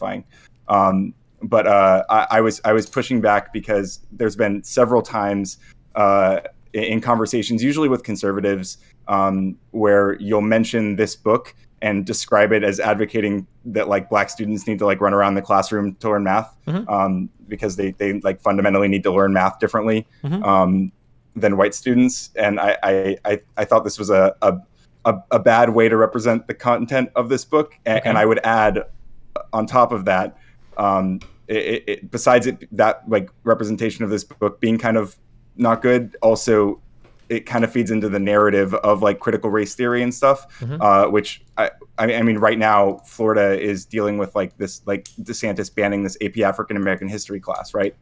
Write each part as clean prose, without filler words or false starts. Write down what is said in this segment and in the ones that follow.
I was pushing back because there's been several times in conversations, usually with conservatives, where you'll mention this book and describe it as advocating that like black students need to like run around the classroom to learn math, because they like fundamentally need to learn math differently than white students. And I thought this was a bad way to represent the content of this book. And I would add on top of that, besides that like representation of this book being kind of not good, also it kind of feeds into the narrative of like critical race theory and stuff, which I mean, right now Florida is dealing with like this, like DeSantis banning this AP African American history class, right?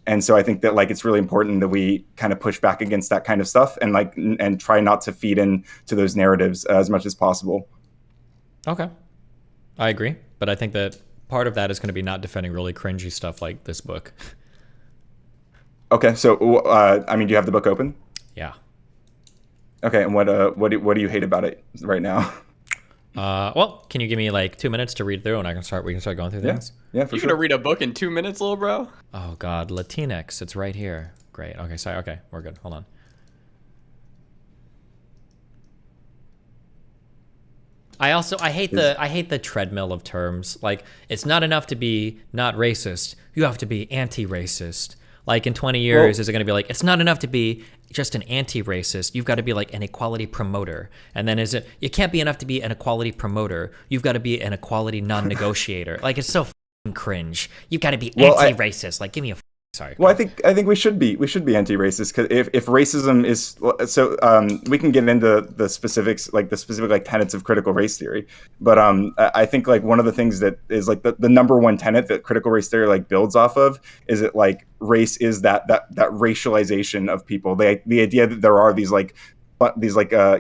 And so I think that like it's really important that we kind of push back against that kind of stuff and like and try not to feed into those narratives as much as possible. Okay, I agree, but I think that part of that is going to be not defending really cringy stuff like this book. Okay, so I mean, do you have the book open? Yeah. Okay, and what do you hate about it right now? Well, can you give me like 2 minutes to read through, and we can start going through things? Yeah, for You're sure. gonna read a book in 2 minutes, little bro? Oh God, Latinx, it's right here. Great. Okay, sorry. Okay, we're good. Hold on. I hate the treadmill of terms. Like, it's not enough to be not racist. You have to be anti-racist. Like in 20 years, is it going to be like, it's not enough to be just an anti-racist. You've got to be like an equality promoter. And then it can't be enough to be an equality promoter. You've got to be an equality non-negotiator. Like, it's so f***ing cringe. You've got to be anti-racist. Like, give me a sorry. Well, I think we should be anti-racist, because if racism is so, we can get into the specifics, like the specific like tenets of critical race theory. But I think like one of the things that is like the number one tenet that critical race theory like builds off of is that like race is that racialization of people. The idea that there are these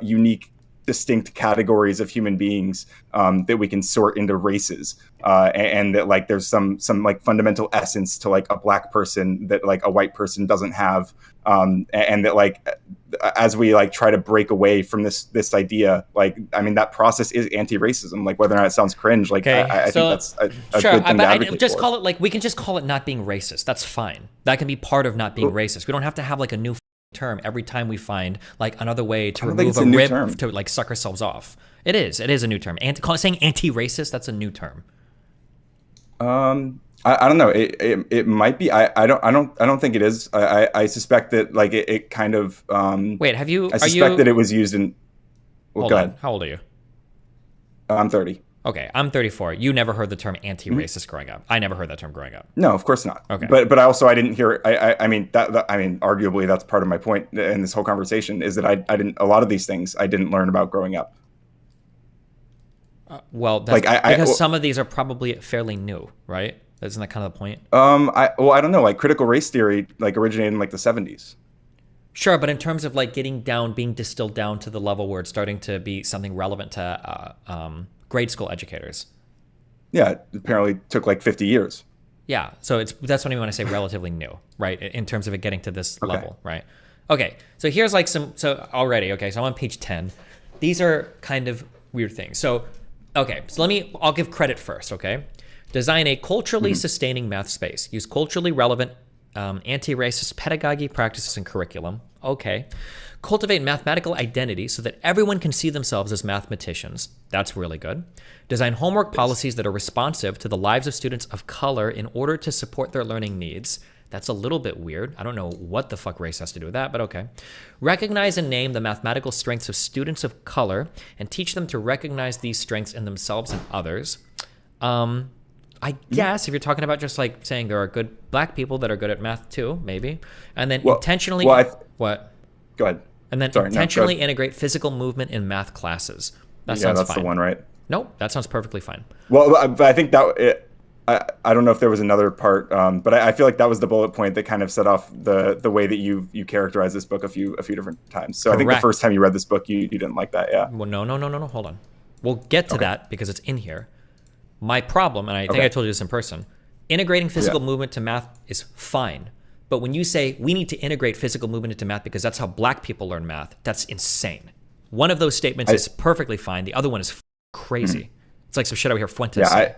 unique, distinct categories of human beings that we can sort into races, and that like there's some like fundamental essence to like a black person that like a white person doesn't have, and that like as we like try to break away from this idea, like I mean that process is anti-racism, like whether or not it sounds cringe, like okay, I think that's a sure, good thing to advocate just for. call it like, we can just call it not being racist. That's fine. That can be part of not being racist. We don't have to have like a new term every time we find like another way to remove a rib term to like suck ourselves off. It is a new term. Saying anti-racist, that's a new term. I don't know. It might be. I don't think it is. I suspect that like it kind of. Wait, have you? I suspect that it was used in. Well, hold go on. ahead. How old are you? I'm 30. Okay, I'm 34. You never heard the term anti-racist growing up. I never heard that term growing up. No, of course not. Okay, but I didn't hear. I mean arguably that's part of my point in this whole conversation is that I didn't, a lot of these things I didn't learn about growing up. Well, that's like because some of these are probably fairly new, right? Isn't that kind of the point? I don't know. Like critical race theory, like originated in like the 70s. Sure, but in terms of like being distilled down to the level where it's starting to be something relevant to grade school educators. Yeah, it apparently took like 50 years. Yeah, so that's what I want to say, relatively new, right? In terms of it getting to this level, right? Okay, so here's like so I'm on page 10. These are kind of weird things. So, okay, so I'll give credit first, okay? Design a culturally sustaining math space. Use culturally relevant anti-racist pedagogy practices and curriculum. Okay. Cultivate mathematical identity so that everyone can see themselves as mathematicians. That's really good. Design homework policies that are responsive to the lives of students of color in order to support their learning needs. That's a little bit weird. I don't know what the fuck race has to do with that, but okay. Recognize and name the mathematical strengths of students of color and teach them to recognize these strengths in themselves and others. I guess if you're talking about just like saying there are good black people that are good at math too, maybe. And then intentionally... what? Go ahead. And then intentionally integrate physical movement in math classes. That sounds fine. Yeah, that's the one, right? Nope, that sounds perfectly fine. Well, I think that... I don't know if there was another part, but I feel like that was the bullet point that kind of set off the way that you characterized this book a few different times. So correct. I think the first time you read this book, you didn't like that, yeah. Well, no, hold on. We'll get to that because it's in here. My problem, and I think I told you this in person, integrating physical movement to math is fine. But when you say we need to integrate physical movement into math because that's how black people learn math, that's insane. One of those statements is perfectly fine. The other one is crazy. It's like some shit over here Fuentes said.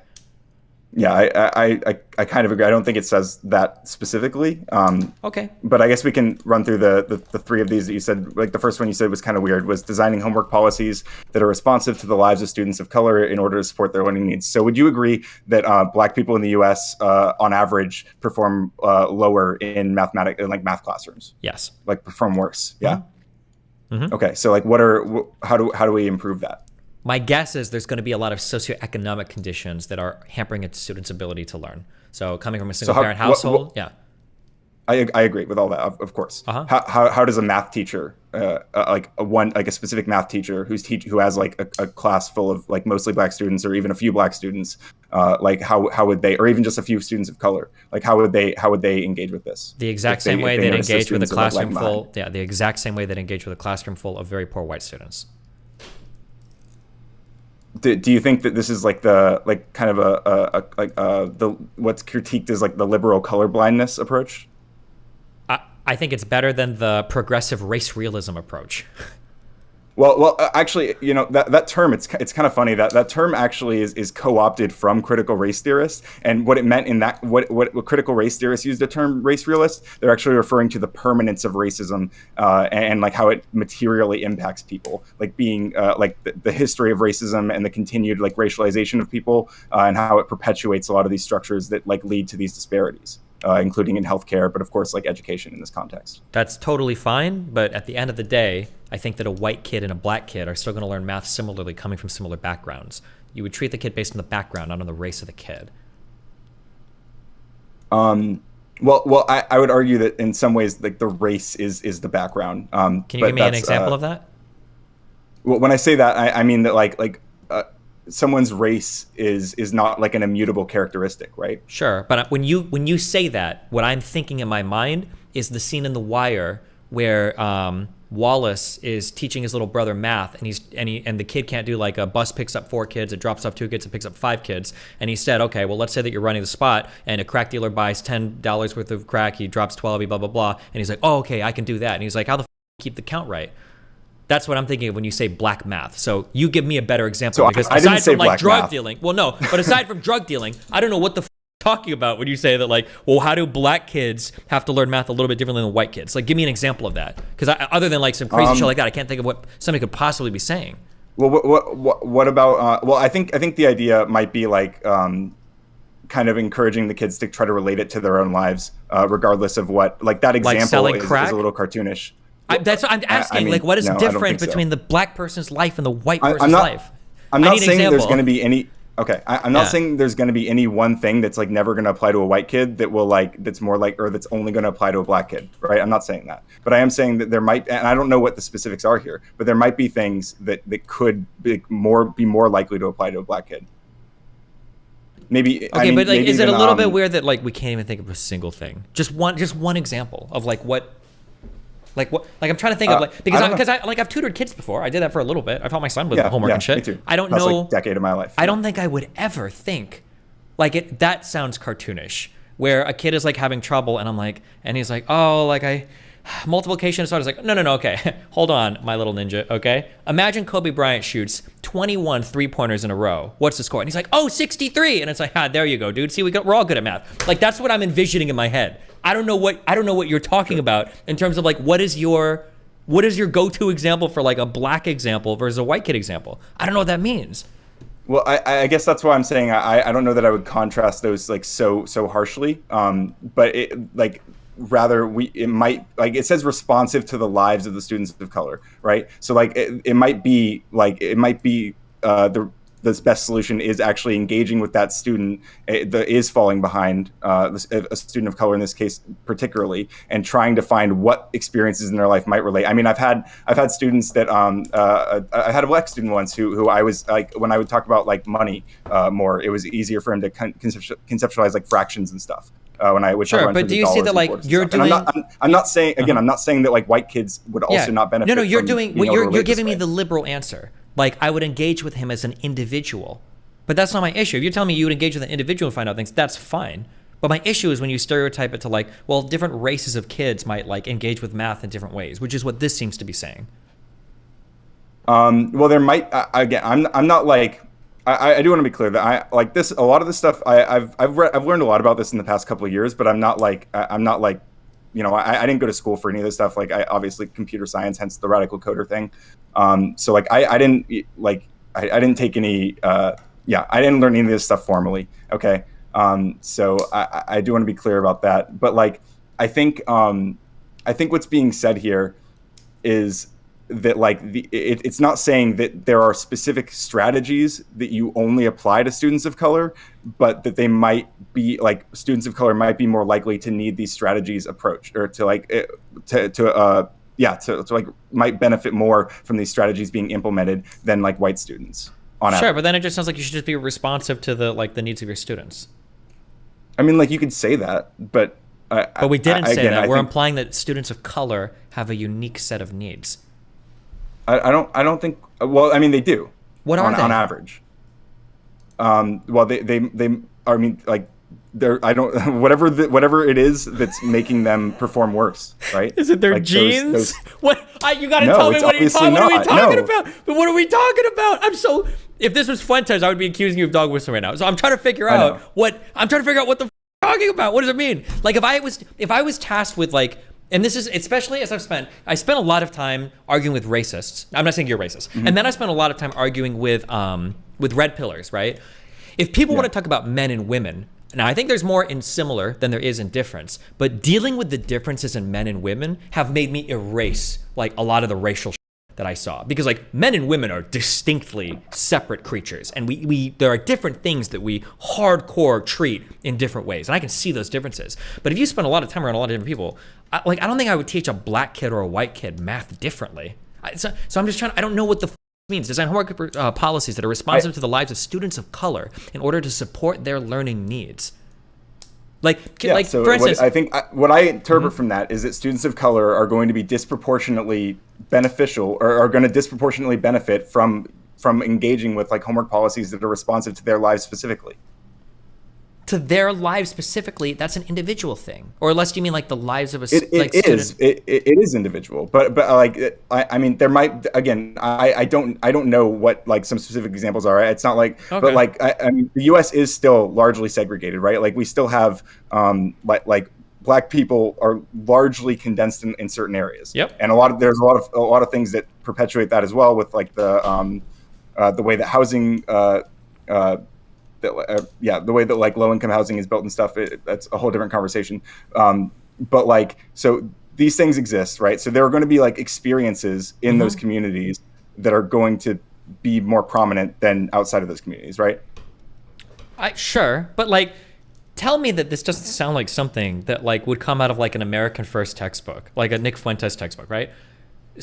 Yeah, I kind of agree. I don't think it says that specifically. Okay. But I guess we can run through the three of these that you said. Like the first one you said was kind of weird, was designing homework policies that are responsive to the lives of students of color in order to support their learning needs. So would you agree that Black people in the U.S. On average perform lower in math classrooms? Yes. Like perform worse? Yeah. Mm-hmm. Okay. So like, how do we improve that? My guess is there's going to be a lot of socioeconomic conditions that are hampering a student's ability to learn. So coming from a single parent household, yeah. I agree with all that, of course. Uh-huh. How does a math teacher, like a specific math teacher who has like a class full of like mostly Black students or even a few Black students, like how would they, or even just a few students of color, like how would they engage with this? The exact same way they'd engage with a classroom full, the exact same way they'd engage with a classroom full of very poor white students. Do you think that this is like kind of what's critiqued as like the liberal colorblindness approach? I think it's better than the progressive race realism approach. Well, actually, you know, that term, it's kind of funny that term actually is co-opted from critical race theorists, and what it meant in that what critical race theorists used the term race realist, they're actually referring to the permanence of racism and like how it materially impacts people, like being like the history of racism and the continued like racialization of people and how it perpetuates a lot of these structures that like lead to these disparities. Including in healthcare, but of course, like education in this context. That's totally fine, but at the end of the day, I think that a white kid and a Black kid are still going to learn math similarly, coming from similar backgrounds. You would treat the kid based on the background, not on the race of the kid. Well, I would argue that in some ways, like the race is the background. Can you give me an example of that? Well, when I say that, I mean that like someone's race is not like an immutable characteristic, right? Sure, but when you say that, what I'm thinking in my mind is the scene in The Wire where Wallace is teaching his little brother math, and the kid can't do like a bus picks up 4 kids, it drops off 2 kids, it picks up 5 kids, and he said, okay, well let's say that you're running the spot, and a crack dealer buys $10 worth of crack, he drops 12, blah blah blah, and he's like, oh okay, I can do that, and he's like, how the keep the count right? That's what I'm thinking of when you say black math. So you give me a better example, because aside from like drug dealing, well, no, but aside from drug dealing, I don't know what the you're talking about when you say that, like, well, how do Black kids have to learn math a little bit differently than white kids? Like, give me an example of that, because other than like some crazy shit like that, I can't think of what somebody could possibly be saying. Well, what about? Well, I think the idea might be like kind of encouraging the kids to try to relate it to their own lives, regardless of what. Like that example is a little cartoonish. That's what I'm asking. I mean, like, what is different between the Black person's life and the white person's life? I'm not saying there's going to be any. Okay, I'm not saying there's going to be any one thing that's like never going to apply to a white kid that will like that's more like, or that's only going to apply to a Black kid, right? I'm not saying that, but I am saying that there might, and I don't know what the specifics are here, but there might be things that could be more likely to apply to a Black kid. Maybe. Okay, I mean, but like, is it a little bit weird that like we can't even think of a single thing? Just one example of like what. Like what? Like I'm trying to think of like, because I've tutored kids before. I did that for a little bit. I've helped my son with homework and shit. Me too. I don't That's know. Like a decade of my life. I don't think I would ever think like it. That sounds cartoonish. Where a kid is like having trouble, and I'm like, and he's like, oh, like multiplication. So I was like, no, okay, hold on, my little ninja. Okay, imagine Kobe Bryant shoots 21 3-pointers in a row. What's the score? And he's like, oh, 63. And it's like, there you go, dude. See, we're all good at math. Like that's what I'm envisioning in my head. I don't know what you're talking about in terms of like what is your go-to example for like a Black example versus a white kid example. I don't know what that means. Well, I guess that's why I'm saying I don't know that I would contrast those like so harshly. But it like rather it might, like it says responsive to the lives of the students of color, right? So like it might be the best solution is actually engaging with that student that is falling behind, a student of color in this case particularly, and trying to find what experiences in their life might relate. I mean, I've had students that I had a Black student once who I was like, when I would talk about like money more, it was easier for him to conceptualize like fractions and stuff. When I would talk about but do you see that like you're doing? I'm not saying again. I'm not saying that like white kids would also not benefit. No, you're doing. You're giving me the liberal answer. Like I would engage with him as an individual, but that's not my issue. If you're telling me you would engage with an individual and find out things, that's fine. But my issue is when you stereotype it to like, well, different races of kids might like engage with math in different ways, which is what this seems to be saying. Well, there might again. I'm not like I do want to be clear that I like this. A lot of this stuff I've learned a lot about this in the past couple of years, but I'm not like I didn't go to school for any of this stuff. Like I obviously computer science, hence the radical coder thing. So like I didn't like I didn't take any I didn't learn any of this stuff formally. Okay. So I do want to be clear about that. But like I think what's being said here is that like it's not saying that there are specific strategies that you only apply to students of color, but that they might be like students of color might be more likely to need these strategies approached or to like to like might benefit more from these strategies being implemented than like white students on Sure, average. but then it just sounds like you should just be responsive to the needs of your students. I mean, like you could say that, but But we didn't say again, that. We're think, implying that students of color have a unique set of needs. I don't think. Well, I mean, they do. What are they? On average? Well, they. I mean, like, they're. I don't. Whatever it is that's making them perform worse, right? Is it their like genes? What? You gotta No, tell me it's what are obviously we not. talking No. about? But what are we talking about? I'm so. If this was Fuentes, I would be accusing you of dog whistling right now. So I'm trying to figure out what the talking about. What does it mean? Like if I was tasked with like, and this is especially as I spent a lot of time arguing with racists. I'm not saying you're racist. Mm-hmm. And then I spent a lot of time arguing with red pillars, right? If people want to talk about men and women, now I think there's more in similar than there is in difference, but dealing with the differences in men and women have made me erase like a lot of the racial that I saw, because like men and women are distinctly separate creatures, and we there are different things that we hardcore treat in different ways, and I can see those differences. But if you spend a lot of time around a lot of different people, I don't think I would teach a black kid or a white kid math differently. So I'm just trying. I don't know what the means. Design homework policies that are responsive to the lives of students of color in order to support their learning needs. So for instance, what I interpret from that is that students of color are going to be disproportionately beneficial or are going to disproportionately benefit from engaging with like homework policies that are responsive to their lives specifically. To their lives specifically, that's an individual thing, or unless you mean like the lives of a It is individual, but like I mean there might again I don't know what like some specific examples are. Right? It's not like but like I mean the U.S. is still largely segregated, right? Like we still have like black people are largely condensed in certain areas. Yep. And there's a lot of things that perpetuate that as well with like the way that housing the way that like low income housing is built and stuff, that's a whole different conversation. But like, so these things exist, right? So there are going to be like experiences in those communities that are going to be more prominent than outside of those communities, right? Sure, but like, tell me that this doesn't sound like something that like would come out of like an American First textbook, like a Nick Fuentes textbook, right?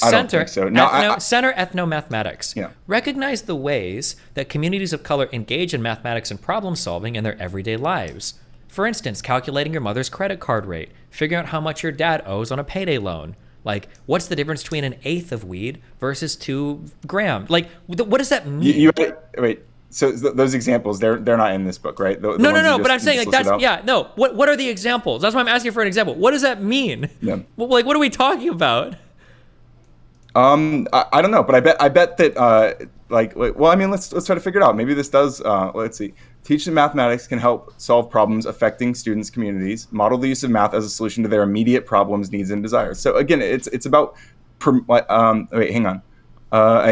I don't think so. No, Center ethnomathematics. Yeah. Recognize the ways that communities of color engage in mathematics and problem solving in their everyday lives. For instance, calculating your mother's credit card rate, figuring out how much your dad owes on a payday loan. Like, what's the difference between an eighth of weed versus 2 grams? Like, what does that mean? Wait. So those examples, they're not in this book, right? No. But I'm saying like that's no. What are the examples? That's why I'm asking for an example. What does that mean? Yeah. Like, what are we talking about? I don't know, but I bet that well, I mean, let's try to figure it out. Maybe this does. Let's see. Teaching mathematics can help solve problems affecting students' communities. Model the use of math as a solution to their immediate problems, needs, and desires. So again, it's about. Wait, hang on.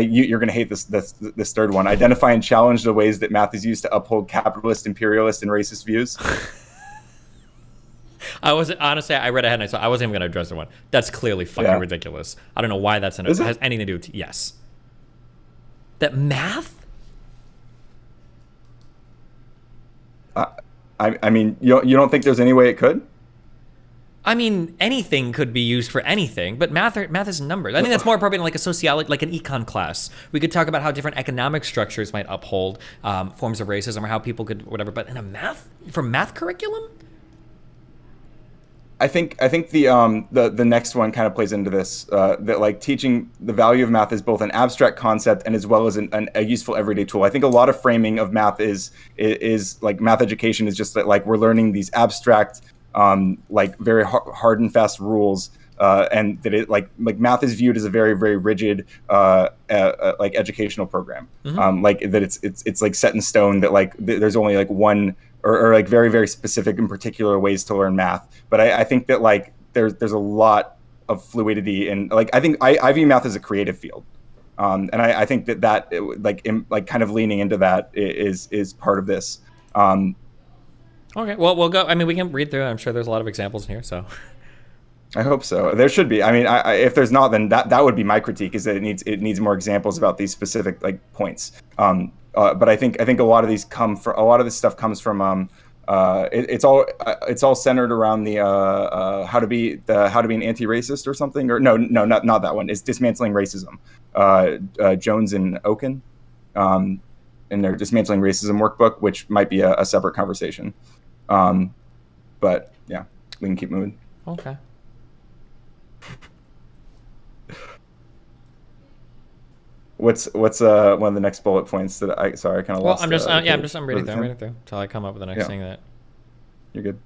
You're going to hate this third one. Identify and challenge the ways that math is used to uphold capitalist, imperialist, and racist views. I read ahead and I saw. I wasn't even going to address the one. That's clearly fucking ridiculous. I don't know why that's it has anything to do with yes. That math? I mean, you don't think there's any way it could? I mean, anything could be used for anything, but math is numbers. I think that's more appropriate in like a sociology, like an econ class. We could talk about how different economic structures might uphold forms of racism or how people could whatever. But in a math curriculum? I think the next one kind of plays into this, that like teaching the value of math is both an abstract concept and as well as a useful everyday tool. I think a lot of framing of math is like math education is just that like we're learning these abstract like very hard and fast rules and that it like math is viewed as a very, very rigid like educational program. Like that it's like set in stone that like there's only like one or like very, very specific and particular ways to learn math. But I think that like there's a lot of fluidity, and like I think I view math as a creative field. And I think that like kind of leaning into that is part of this. Okay, well, we'll go. I mean, we can read through it. I'm sure there's a lot of examples in here, so. I hope so. There should be. I mean, if there's not, then that would be my critique, is that it needs more examples about these specific like points. But I think a lot of these a lot of this stuff comes from it's all centered around the how to be an anti-racist or something, or no, not that one. It's dismantling racism. Jones and Oken, in their dismantling racism workbook, which might be a separate conversation. But yeah, we can keep moving. Okay. What's one of the next bullet points that I kind of lost? Well, I'm reading through until I come up with the next thing that. You're good.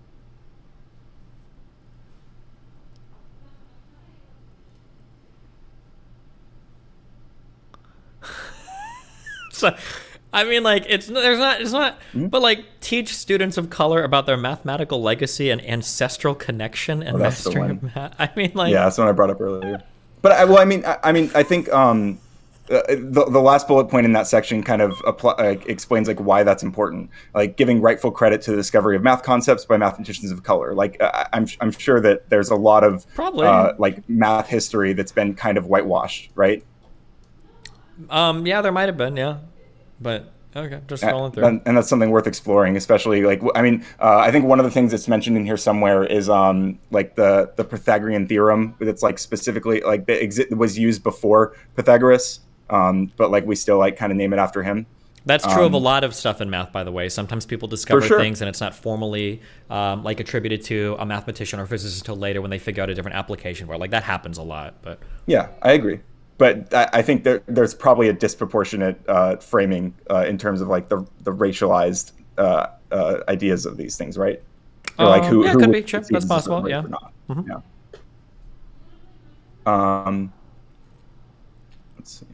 So, I mean, like it's not, Mm-hmm. but like teach students of color about their mathematical legacy and ancestral connection and mastery of math. I mean, like that's the one I brought up earlier. But I think the last bullet point in that section kind of explains like why that's important, like giving rightful credit to the discovery of math concepts by mathematicians of color. Like I'm sure that there's a lot of probably like math history that's been kind of whitewashed, right? Yeah, there might have been, yeah, but okay, just scrolling through, and that's something worth exploring, especially like I think one of the things that's mentioned in here somewhere is like the Pythagorean theorem that's like specifically like was used before Pythagoras. But like we still like kind of name it after him. That's true of a lot of stuff in math, by the way. Sometimes people discover things and it's not formally like attributed to a mathematician or physicist until later when they figure out a different application for it. Like that happens a lot. But yeah, I agree. But I think there's probably a disproportionate framing in terms of like the racialized ideas of these things, right? Or like who could be. Sure. That's possible. Yeah. Mm-hmm. Yeah. Let's see.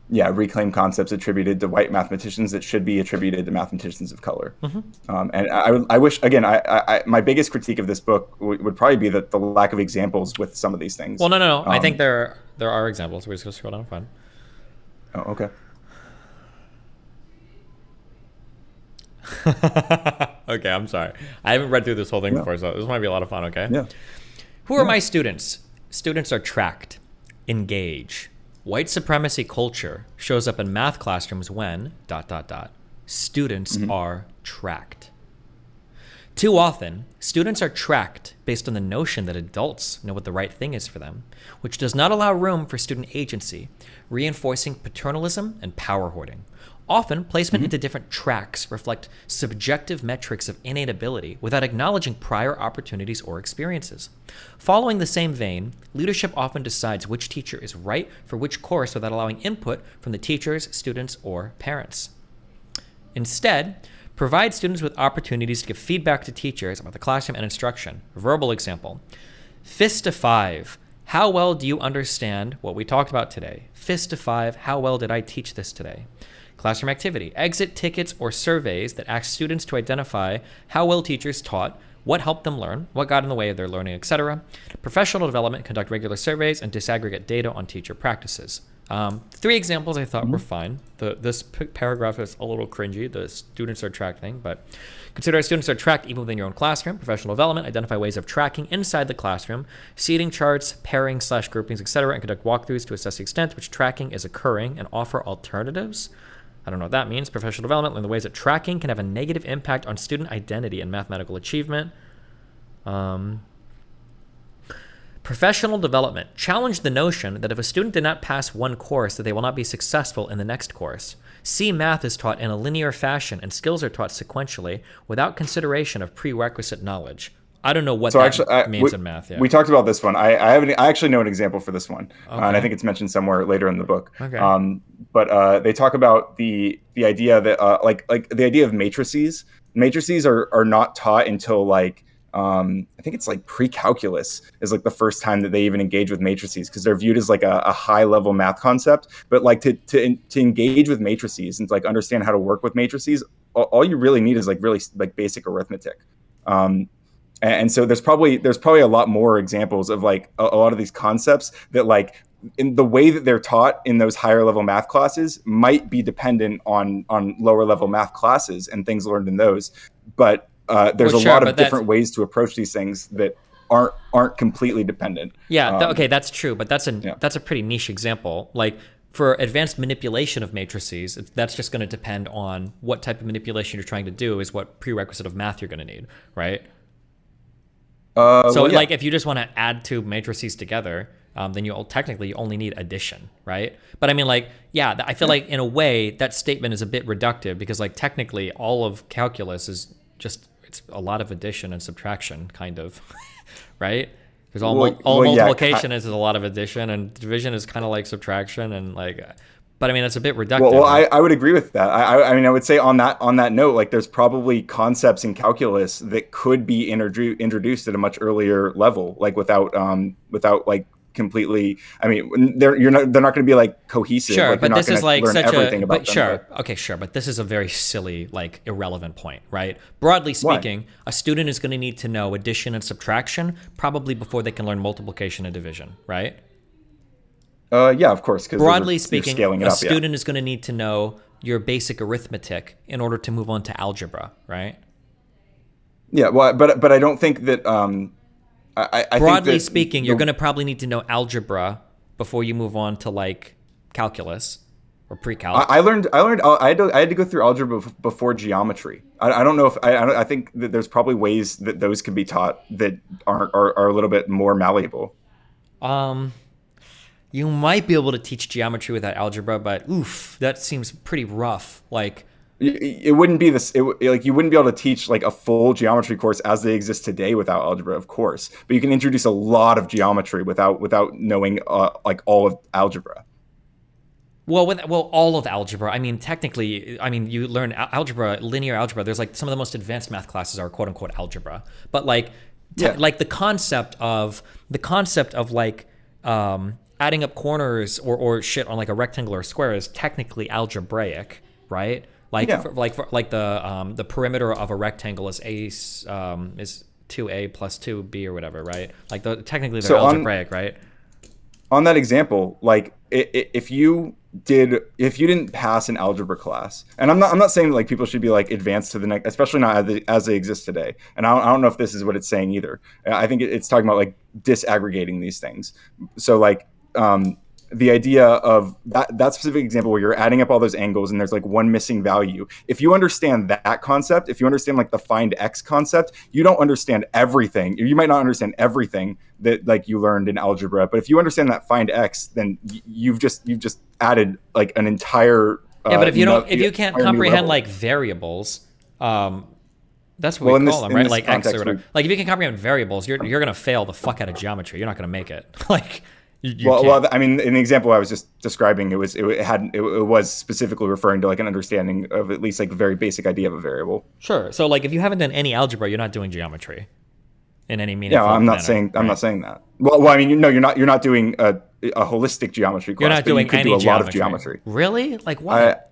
Yeah, reclaim concepts attributed to white mathematicians that should be attributed to mathematicians of color. Mm-hmm. And I wish, again, my biggest critique of this book would probably be that the lack of examples with some of these things. Well, no. I think there are examples. We're just going to scroll down and find. Oh, okay. Okay, I'm sorry. I haven't read through this whole thing before, so this might be a lot of fun, okay? Yeah. Who are my students? Students are tracked. Engage. White supremacy culture shows up in math classrooms when ... Students are tracked. Too often, students are tracked based on the notion that adults know what the right thing is for them, which does not allow room for student agency, reinforcing paternalism and power hoarding. Often, placement into different tracks reflect subjective metrics of innate ability without acknowledging prior opportunities or experiences. Following the same vein, leadership often decides which teacher is right for which course without allowing input from the teachers, students, or parents. Instead, provide students with opportunities to give feedback to teachers about the classroom and instruction. Verbal example. Fist to 5. How well do you understand what we talked about today? Fist to 5. How well did I teach this today? Classroom activity. Exit tickets or surveys that ask students to identify how well teachers taught, what helped them learn, what got in the way of their learning, etc. Professional development. Conduct regular surveys and disaggregate data on teacher practices. 3 examples I thought were fine. This paragraph is a little cringy, the students are tracked thing, but consider students are tracked even within your own classroom. Professional development. Identify ways of tracking inside the classroom. Seating charts, pairing/groupings, etc. and conduct walkthroughs to assess the extent to which tracking is occurring and offer alternatives. I don't know what that means. Professional development, learn the ways that tracking can have a negative impact on student identity and mathematical achievement. Professional development. Challenge the notion that if a student did not pass one course, that they will not be successful in the next course. See, math is taught in a linear fashion and skills are taught sequentially without consideration of prerequisite knowledge. I don't know what means in math. Yeah. We talked about this one. I actually know an example for this one, and I think it's mentioned somewhere later in the book. Okay. But they talk about the idea that like the idea of matrices. Matrices are not taught until like I think it's like pre-calculus is like the first time that they even engage with matrices, because they're viewed as like a high level math concept. But like to engage with matrices and to like understand how to work with matrices, all you really need is like really like basic arithmetic. And so there's probably a lot more examples of like a lot of these concepts that like in the way that they're taught in those higher level math classes might be dependent on lower level math classes and things learned in those. But there's a lot of different ways to approach these things that aren't completely dependent. Yeah, okay, that's true, but that's a pretty niche example. Like for advanced manipulation of matrices, that's just going to depend on what type of manipulation you're trying to do is what prerequisite of math you're going to need, right? Like if you just want to add two matrices together, then you only need addition, right? But I mean, like, yeah, I feel like in a way that statement is a bit reductive, because like technically all of calculus is just, it's a lot of addition and subtraction, kind of, right? Because all multiplication is a lot of addition, and division is kind of like subtraction, and like, but I mean, it's a bit reductive. Well, I would agree with that. I mean, I would say on that note, like there's probably concepts in calculus that could be introduced at a much earlier level, like without like completely. I mean, they're not going to be like cohesive. Sure, like, but this is like such a. But sure, okay, sure, but this is a very silly, like irrelevant point, right? Broadly speaking, a student is going to need to know addition and subtraction probably before they can learn multiplication and division, right? Yeah, of course. Broadly speaking, a student is going to need to know your basic arithmetic in order to move on to algebra, right? Yeah, well, but I don't think that. I broadly think that speaking, you're going to probably need to know algebra before you move on to like calculus or pre-calc. I had to go through algebra before geometry. I don't know if I think that there's probably ways that those could be taught that are a little bit more malleable. You might be able to teach geometry without algebra, but oof, that seems pretty rough. Like, it wouldn't be this. Like you wouldn't be able to teach like a full geometry course as they exist today without algebra, of course. But you can introduce a lot of geometry without knowing like all of algebra. Well, all of algebra. I mean, technically, you learn algebra, linear algebra. There's like some of the most advanced math classes are quote unquote algebra. But like, like the concept of like adding up corners or shit on like a rectangle or a square is technically algebraic, right? Like the perimeter of a rectangle is is 2a plus 2b or whatever, right? Like technically they're algebraic, right? On that example, like if you didn't pass an algebra class, and I'm not saying that like people should be like advanced to the next, especially not as they exist today. And I don't know if this is what it's saying either. I think it's talking about like disaggregating these things. So like the idea of that specific example where you're adding up all those angles and there's like one missing value. If you understand that concept, if you understand like the find x concept, you don't understand everything. You might not understand everything that like you learned in algebra, but if you understand that find x, then you've just added like an entire but if you can't comprehend like variables, that's what we call them, right? Like x or whatever. Like if you can comprehend variables, you're gonna fail the fuck out of geometry. You're not gonna make it. Like well, I mean, in the example I was just describing, it was specifically referring to like an understanding of at least like a very basic idea of a variable. Sure. So like if you haven't done any algebra, you're not doing geometry in any meaningful manner. I'm not saying that. Well, I mean, you're not doing a holistic geometry class. You're not doing any do a lot of geometry. Really? Like what?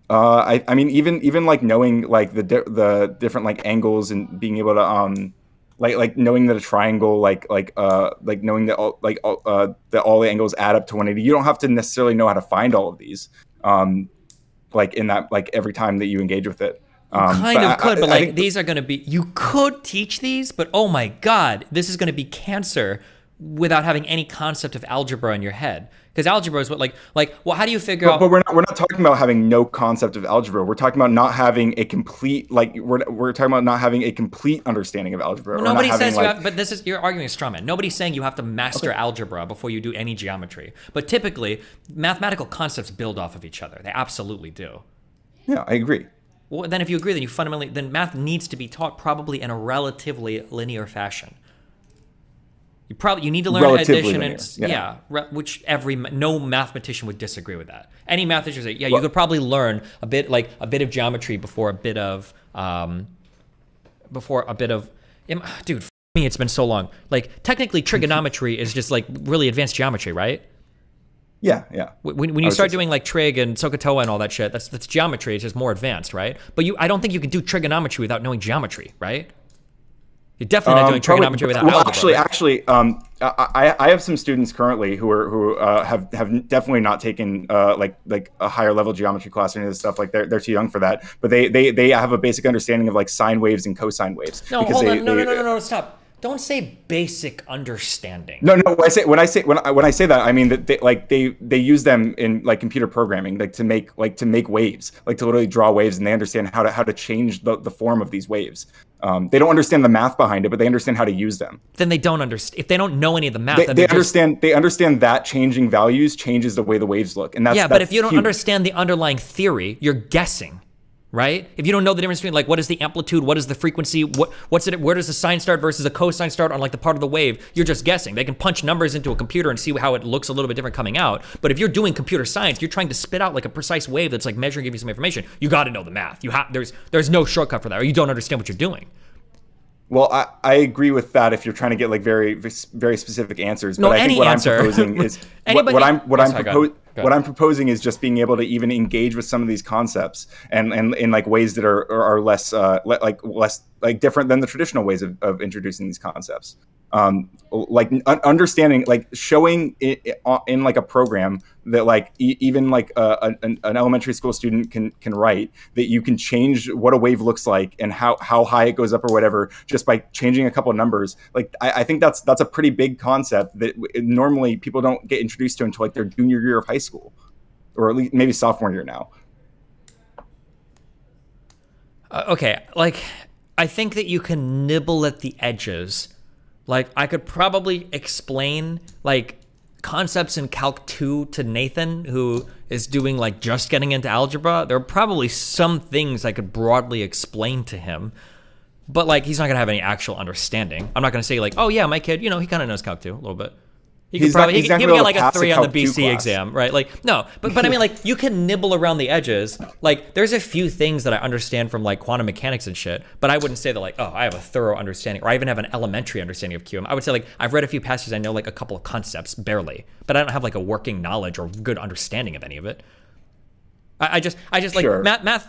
I mean, even like knowing like the different like angles and being able to like knowing that a triangle like knowing that all the angles add up to 180. You don't have to necessarily know how to find all of these like in that like every time that you engage with it. But these are going to be, you could teach these, but oh my god, this is going to be cancer without having any concept of algebra in your head. Because algebra is what well, how do you figure out? But we're not talking about having no concept of algebra. We're talking about not having a complete we're talking about not having a complete understanding of algebra. Well, nobody says you have, but you're arguing a straw man. Nobody's saying you have to master algebra before you do any geometry. But typically, mathematical concepts build off of each other. They absolutely do. Yeah, I agree. Well, then if you agree, then math needs to be taught probably in a relatively linear fashion. You need to learn addition and which no mathematician would disagree with that. Any mathematician would say, you could probably learn a bit of geometry before a bit of Dude, me, it's been so long. Like, technically, trigonometry is just like really advanced geometry, right? Yeah. When you start doing like trig and SOHCAHTOA and all that shit, that's geometry. It's just more advanced, right? But I don't think you can do trigonometry without knowing geometry, right? You're definitely not doing trigonometry without algebra. Actually, I have some students currently who have definitely not taken like a higher level geometry class or any of this stuff. Like they're too young for that. But they have a basic understanding of like sine waves and cosine waves. No, hold on. No, stop. Don't say basic understanding. No. When I say that, I mean that they use them in like computer programming, like to make waves, like to literally draw waves, and they understand how to change the form of these waves. They don't understand the math behind it, but they understand how to use them. Then they don't understand. If they don't know any of the math, they understand that changing values changes the way the waves look, and that's but if you don't understand the underlying theory, you're guessing. Right? If you don't know the difference between like what is the amplitude, what is the frequency, what's it, where does the sine start versus a cosine start on like the part of the wave, you're just guessing. They can punch numbers into a computer and see how it looks a little bit different coming out. But if you're doing computer science, you're trying to spit out like a precise wave that's like measuring, give you some information. You got to know the math. There's no shortcut for that, or you don't understand what you're doing. Well, I agree with that if you're trying to get like very very specific answers. No, but I think what answer. I'm proposing is what I'm proposing is just being able to even engage with some of these concepts and in like ways that are less less different than the traditional ways of introducing these concepts. Like understanding, like showing in like a program that like even like an elementary school student can write, that you can change what a wave looks like and how high it goes up or whatever just by changing a couple of numbers. Like I think that's a pretty big concept that normally people don't get introduced to until like their junior year of high school, or at least maybe sophomore year now. Okay, like I think that you can nibble at the edges. Like, I could probably explain, like, concepts in Calc 2 to Nathan, who is doing, like, just getting into algebra. There are probably some things I could broadly explain to him. But, like, he's not going to have any actual understanding. I'm not going to say, like, oh, yeah, my kid, he kind of knows Calc 2 a little bit. He could get like a 3 on the BC exam, right? Like, no, but I mean, like, you can nibble around the edges. Like, there's a few things that I understand from like quantum mechanics and shit, but I wouldn't say that like, oh, I have a thorough understanding, or I even have an elementary understanding of QM. I would say like, I've read a few passages, I know like a couple of concepts, barely, but I don't have like a working knowledge or good understanding of any of it. I just like sure. math.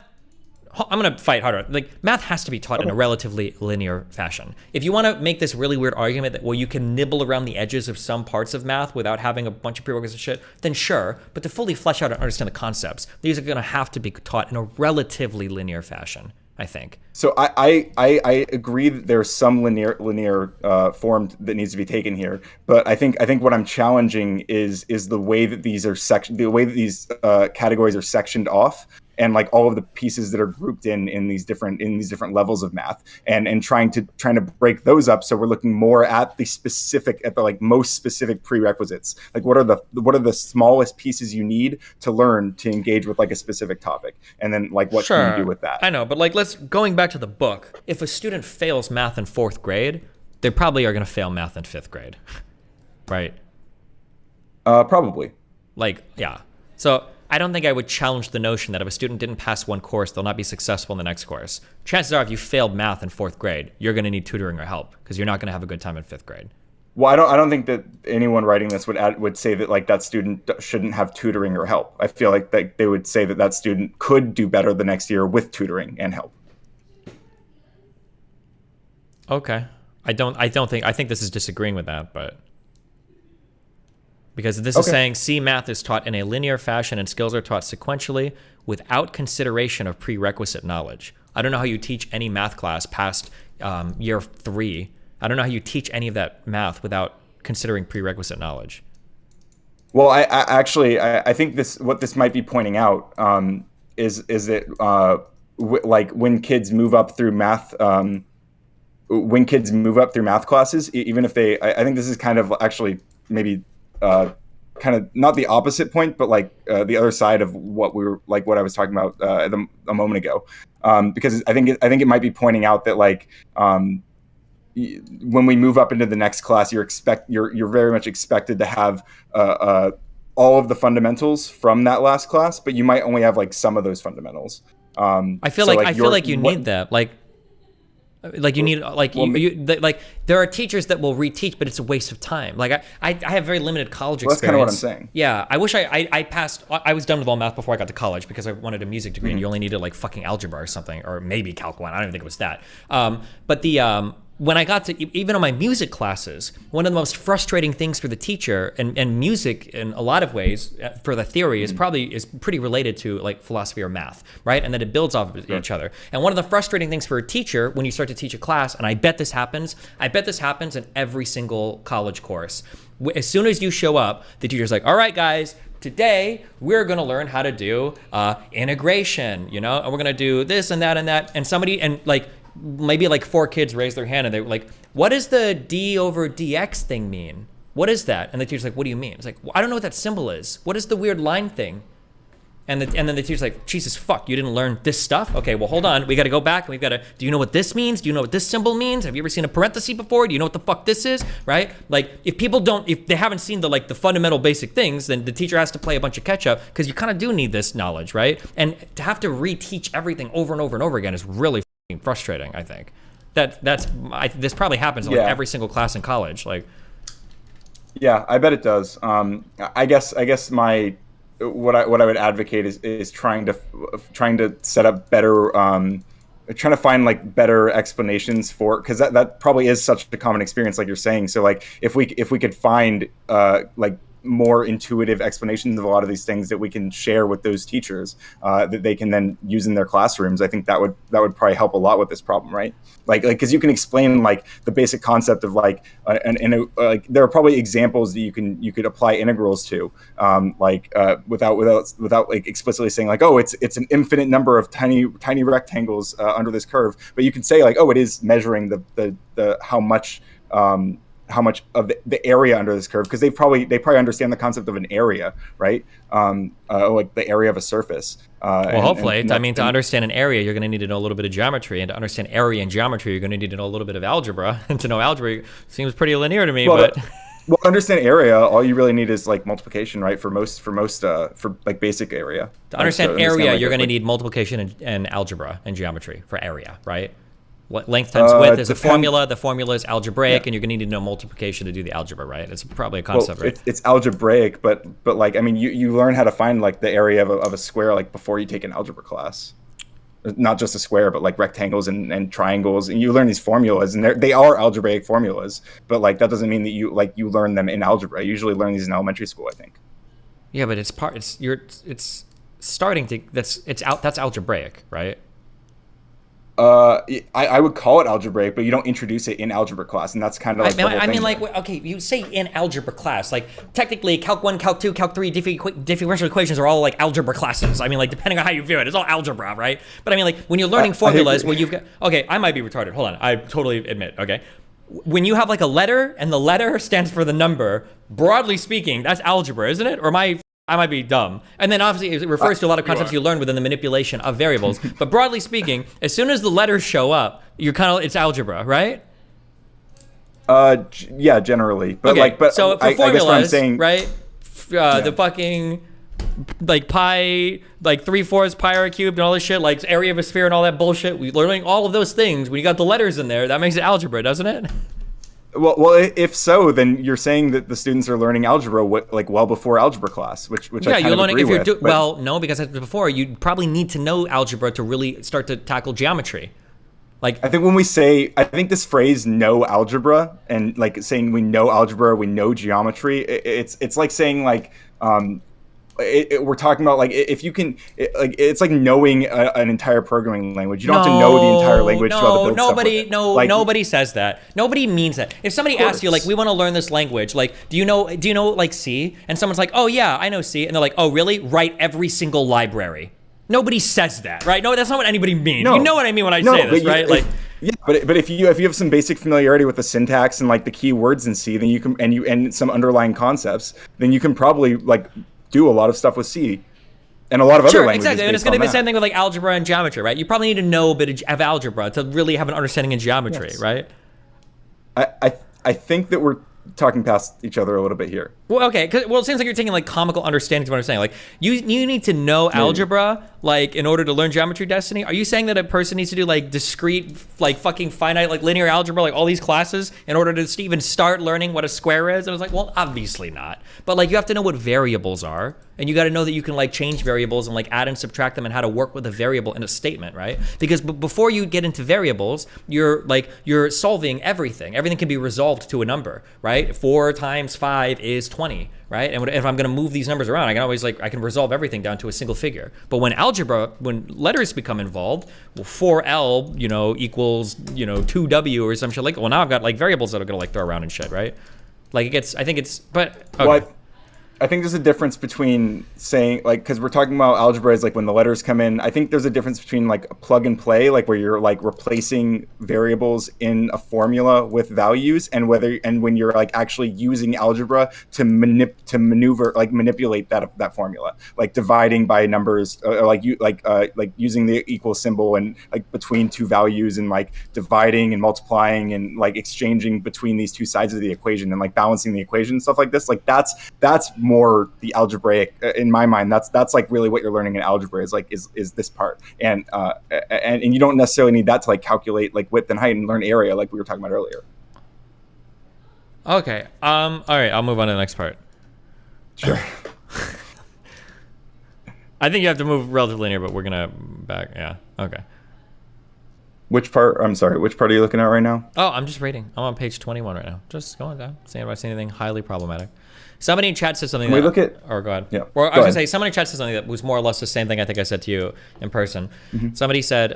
I'm going to fight harder. Like, math has to be taught in a relatively linear fashion. If you want to make this really weird argument that, well, you can nibble around the edges of some parts of math without having a bunch of prerequisite shit, then sure. But to fully flesh out and understand the concepts, these are going to have to be taught in a relatively linear fashion, I think. So I agree that there's some linear form that needs to be taken here, but I think what I'm challenging is the way that these are the way that these categories are sectioned off, and like all of the pieces that are grouped in these different levels of math, and trying to break those up, so we're looking more at the like most specific prerequisites. Like what are the smallest pieces you need to learn to engage with like a specific topic, and then like what can you do with that? I know, but like going back to the book, if a student fails math in 4th grade, they probably are going to fail math in 5th grade, right? Probably. Like, yeah. So I don't think I would challenge the notion that if a student didn't pass one course, they'll not be successful in the next course. Chances are, if you failed math in 4th grade, you're going to need tutoring or help, because you're not going to have a good time in 5th grade. Well, I don't think that anyone writing this would say that like that student shouldn't have tutoring or help. I feel like they would say that student could do better the next year with tutoring and help. Okay. I think this is disagreeing with that, but because this is saying C math is taught in a linear fashion and skills are taught sequentially without consideration of prerequisite knowledge. I don't know how you teach any math class past year 3. I don't know how you teach any of that math without considering prerequisite knowledge. Well, I think what this might be pointing out is that like when kids move up through math. When kids move up through math classes, even if I think this is kind of actually maybe kind of not the opposite point, but like the other side of what I was talking about a moment ago, because I think it might be pointing out that like when we move up into the next class, you're very much expected to have all of the fundamentals from that last class, but you might only have like some of those fundamentals. I feel like you need that, like. Like you need like like there are teachers that will reteach, but it's a waste of time. Like I have very limited college experience. That's kind of what I'm saying. Yeah, I wish I passed. I was done with all math before I got to college because I wanted a music degree, and you only needed like fucking algebra or something, or maybe Calc 1. I don't even think it was that. But the when I got to even on my music classes, one of the most frustrating things for the teacher and music in a lot of ways for the theory is pretty related to like philosophy or math, right? And that it builds off of each other. And one of the frustrating things for a teacher when you start to teach a class, and I bet this happens in every single college course. As soon as you show up, the teacher's like, all right, guys, today we're going to learn how to do integration, and we're going to do this and that and that. And somebody, and like, maybe like 4 kids raised their hand and they were like, what does the d over dx thing mean? What is that? And the teacher's like, what do you mean? It's like, well, I don't know what that symbol is. What is the weird line thing? And then the teacher's like, Jesus fuck, you didn't learn this stuff? Okay, well, hold on. We got to go back and we've got to, do you know what this means? Do you know what this symbol means? Have you ever seen a parenthesis before? Do you know what the fuck this is? Right? Like, if they haven't seen the fundamental basic things, then the teacher has to play a bunch of catch up because you kind of do need this knowledge, right? And to have to reteach everything over and over and over again is really frustrating. I think this probably happens in like every single class in college. Like, yeah, I bet it does. I guess my what I would advocate is trying to set up better, trying to find like better explanations for, because that probably is such a common experience, like you're saying. So like if we could find like more intuitive explanations of a lot of these things that we can share with those teachers that they can then use in their classrooms, I think that would probably help a lot with this problem, right? Like because you can explain like the basic concept of like like there are probably examples that you could apply integrals to, without like explicitly saying like, oh, it's an infinite number of tiny rectangles under this curve, but you can say like, oh, it is measuring the how much of the area under this curve, because they probably understand the concept of an area, right? Like the area of a surface. Well, hopefully. To understand an area, you're going to need to know a little bit of geometry, and to understand area and geometry, you're going to need to know a little bit of algebra. And to know algebra seems pretty linear to me, but. Well, understand area, all you really need is like multiplication, right? For like basic area. To understand area, you're going to need multiplication and algebra and geometry for area, right? Length times width is a formula. The formula is algebraic, and you're going to need to know multiplication to do the algebra, right? It's probably a concept, right? It's algebraic, but like, I mean, you learn how to find like the area of a square like before you take an algebra class. Not just a square, but like rectangles and triangles, and you learn these formulas, and they are algebraic formulas. But like that doesn't mean that you learn them in algebra. You usually learn these in elementary school, I think. Yeah, but it's that's algebraic, right? I would call it algebraic, but you don't introduce it in algebra class, and that's kind of like okay, you say in algebra class, like technically Calc 1, Calc 2, Calc 3 differential equations are all like algebra classes. I mean, like depending on how you view it, it's all algebra, right? But I mean, like when you're learning formulas, where you've got, okay, I might be retarded. Hold on, I totally admit, okay. When you have like a letter and the letter stands for the number, broadly speaking, that's algebra, isn't it? Or I might be dumb. And then obviously it refers to a lot of concepts you learn within the manipulation of variables. But broadly speaking, as soon as the letters show up, it's algebra, right? Yeah, generally. But okay, but so for formulas, I guess what I'm saying, right? The fucking like pi, like 3/4 pi r cubed and all this shit, like area of a sphere and all that bullshit. We're learning all of those things. When you got the letters in there, that makes it algebra, doesn't it? Well, if so, then you're saying that the students are learning algebra like well before algebra class, which yeah, I kind you're learning agree if you're with. Well, no, because as before, you probably need to know algebra to really start to tackle geometry. Like I think this phrase "know algebra" and like saying we know algebra, we know geometry. It's like saying like. We're talking about like if you can it's like knowing an entire programming language. You don't have to know the entire language to build stuff with it. Nobody says that. Nobody means that. If somebody asks you like, we want to learn this language, like do you know like C? And someone's like, oh yeah, I know C, and they're like, oh really? Write every single library. Nobody says that, right? No, that's not what anybody means. No. You know what I mean when I say this, right? Yeah, but if you have some basic familiarity with the syntax and like the key words in C, then you can and some underlying concepts, then you can probably like do a lot of stuff with C and a lot of other languages. Exactly. And it's going to be the same thing with like algebra and geometry, right? You probably need to know a bit of algebra to really have an understanding in geometry, right? I think that we're talking past each other a little bit here. Well, okay. Well, it seems like you're taking like comical understanding of what I'm saying. Like you need to know algebra like in order to learn geometry destiny. Are you saying that a person needs to do like discrete, like fucking finite, like linear algebra, like all these classes in order to even start learning what a square is? And I was like, well, obviously not. But like you have to know what variables are, and you got to know that you can like change variables and like add and subtract them and how to work with a variable in a statement, right? Because before you get into variables, you're solving everything. Everything can be resolved to a number, right? 4 times 5 is 20, right? And if I'm going to move these numbers around, I can always I can resolve everything down to a single figure. But when letters become involved, well, 4L, equals, 2W or some shit like. Well, now I've got like variables that are going to like throw around and shit, right? Like it gets. I think it's. But okay. What? I think there's a difference between saying, like, because we're talking about algebra is like when the letters come in. I think there's a difference between like a plug and play, like where you're like replacing variables in a formula with values, and when you're like actually using algebra to manipulate that formula, like dividing by numbers, or like using the equal symbol and like between two values, and like dividing and multiplying and like exchanging between these two sides of the equation, and like balancing the equation and stuff like this. Like that's more the algebraic in my mind. That's like really what you're learning in algebra is this part, and you don't necessarily need that to like calculate like width and height and learn area like we were talking about earlier. Okay. All right. I'll move on to the next part. Sure. I think you have to move relatively linear, but we're gonna back. Yeah. Okay. Which part? I'm sorry. Which part are you looking at right now? Oh, I'm just reading. I'm on page 21 right now. Just going down, seeing if I see anything highly problematic. Somebody in chat said something. Can we look at? Or go ahead. Yeah. Or I was gonna say somebody in chat said something that was more or less the same thing I think I said to you in person. Mm-hmm. Somebody said,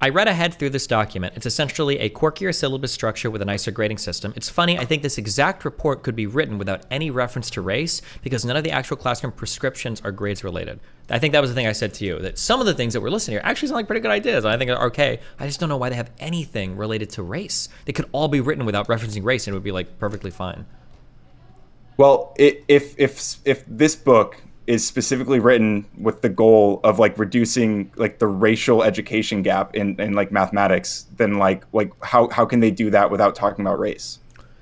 I read ahead through this document. It's essentially a quirkier syllabus structure with a nicer grading system. It's funny, I think this exact report could be written without any reference to race because none of the actual classroom prescriptions are grades related. I think that was the thing I said to you, that some of the things that we're listing here actually sound like pretty good ideas, and I think are okay. I just don't know why they have anything related to race. They could all be written without referencing race and it would be like perfectly fine. Well, if this book is specifically written with the goal of like reducing like the racial education gap in like mathematics, then like how can they do that without talking about race?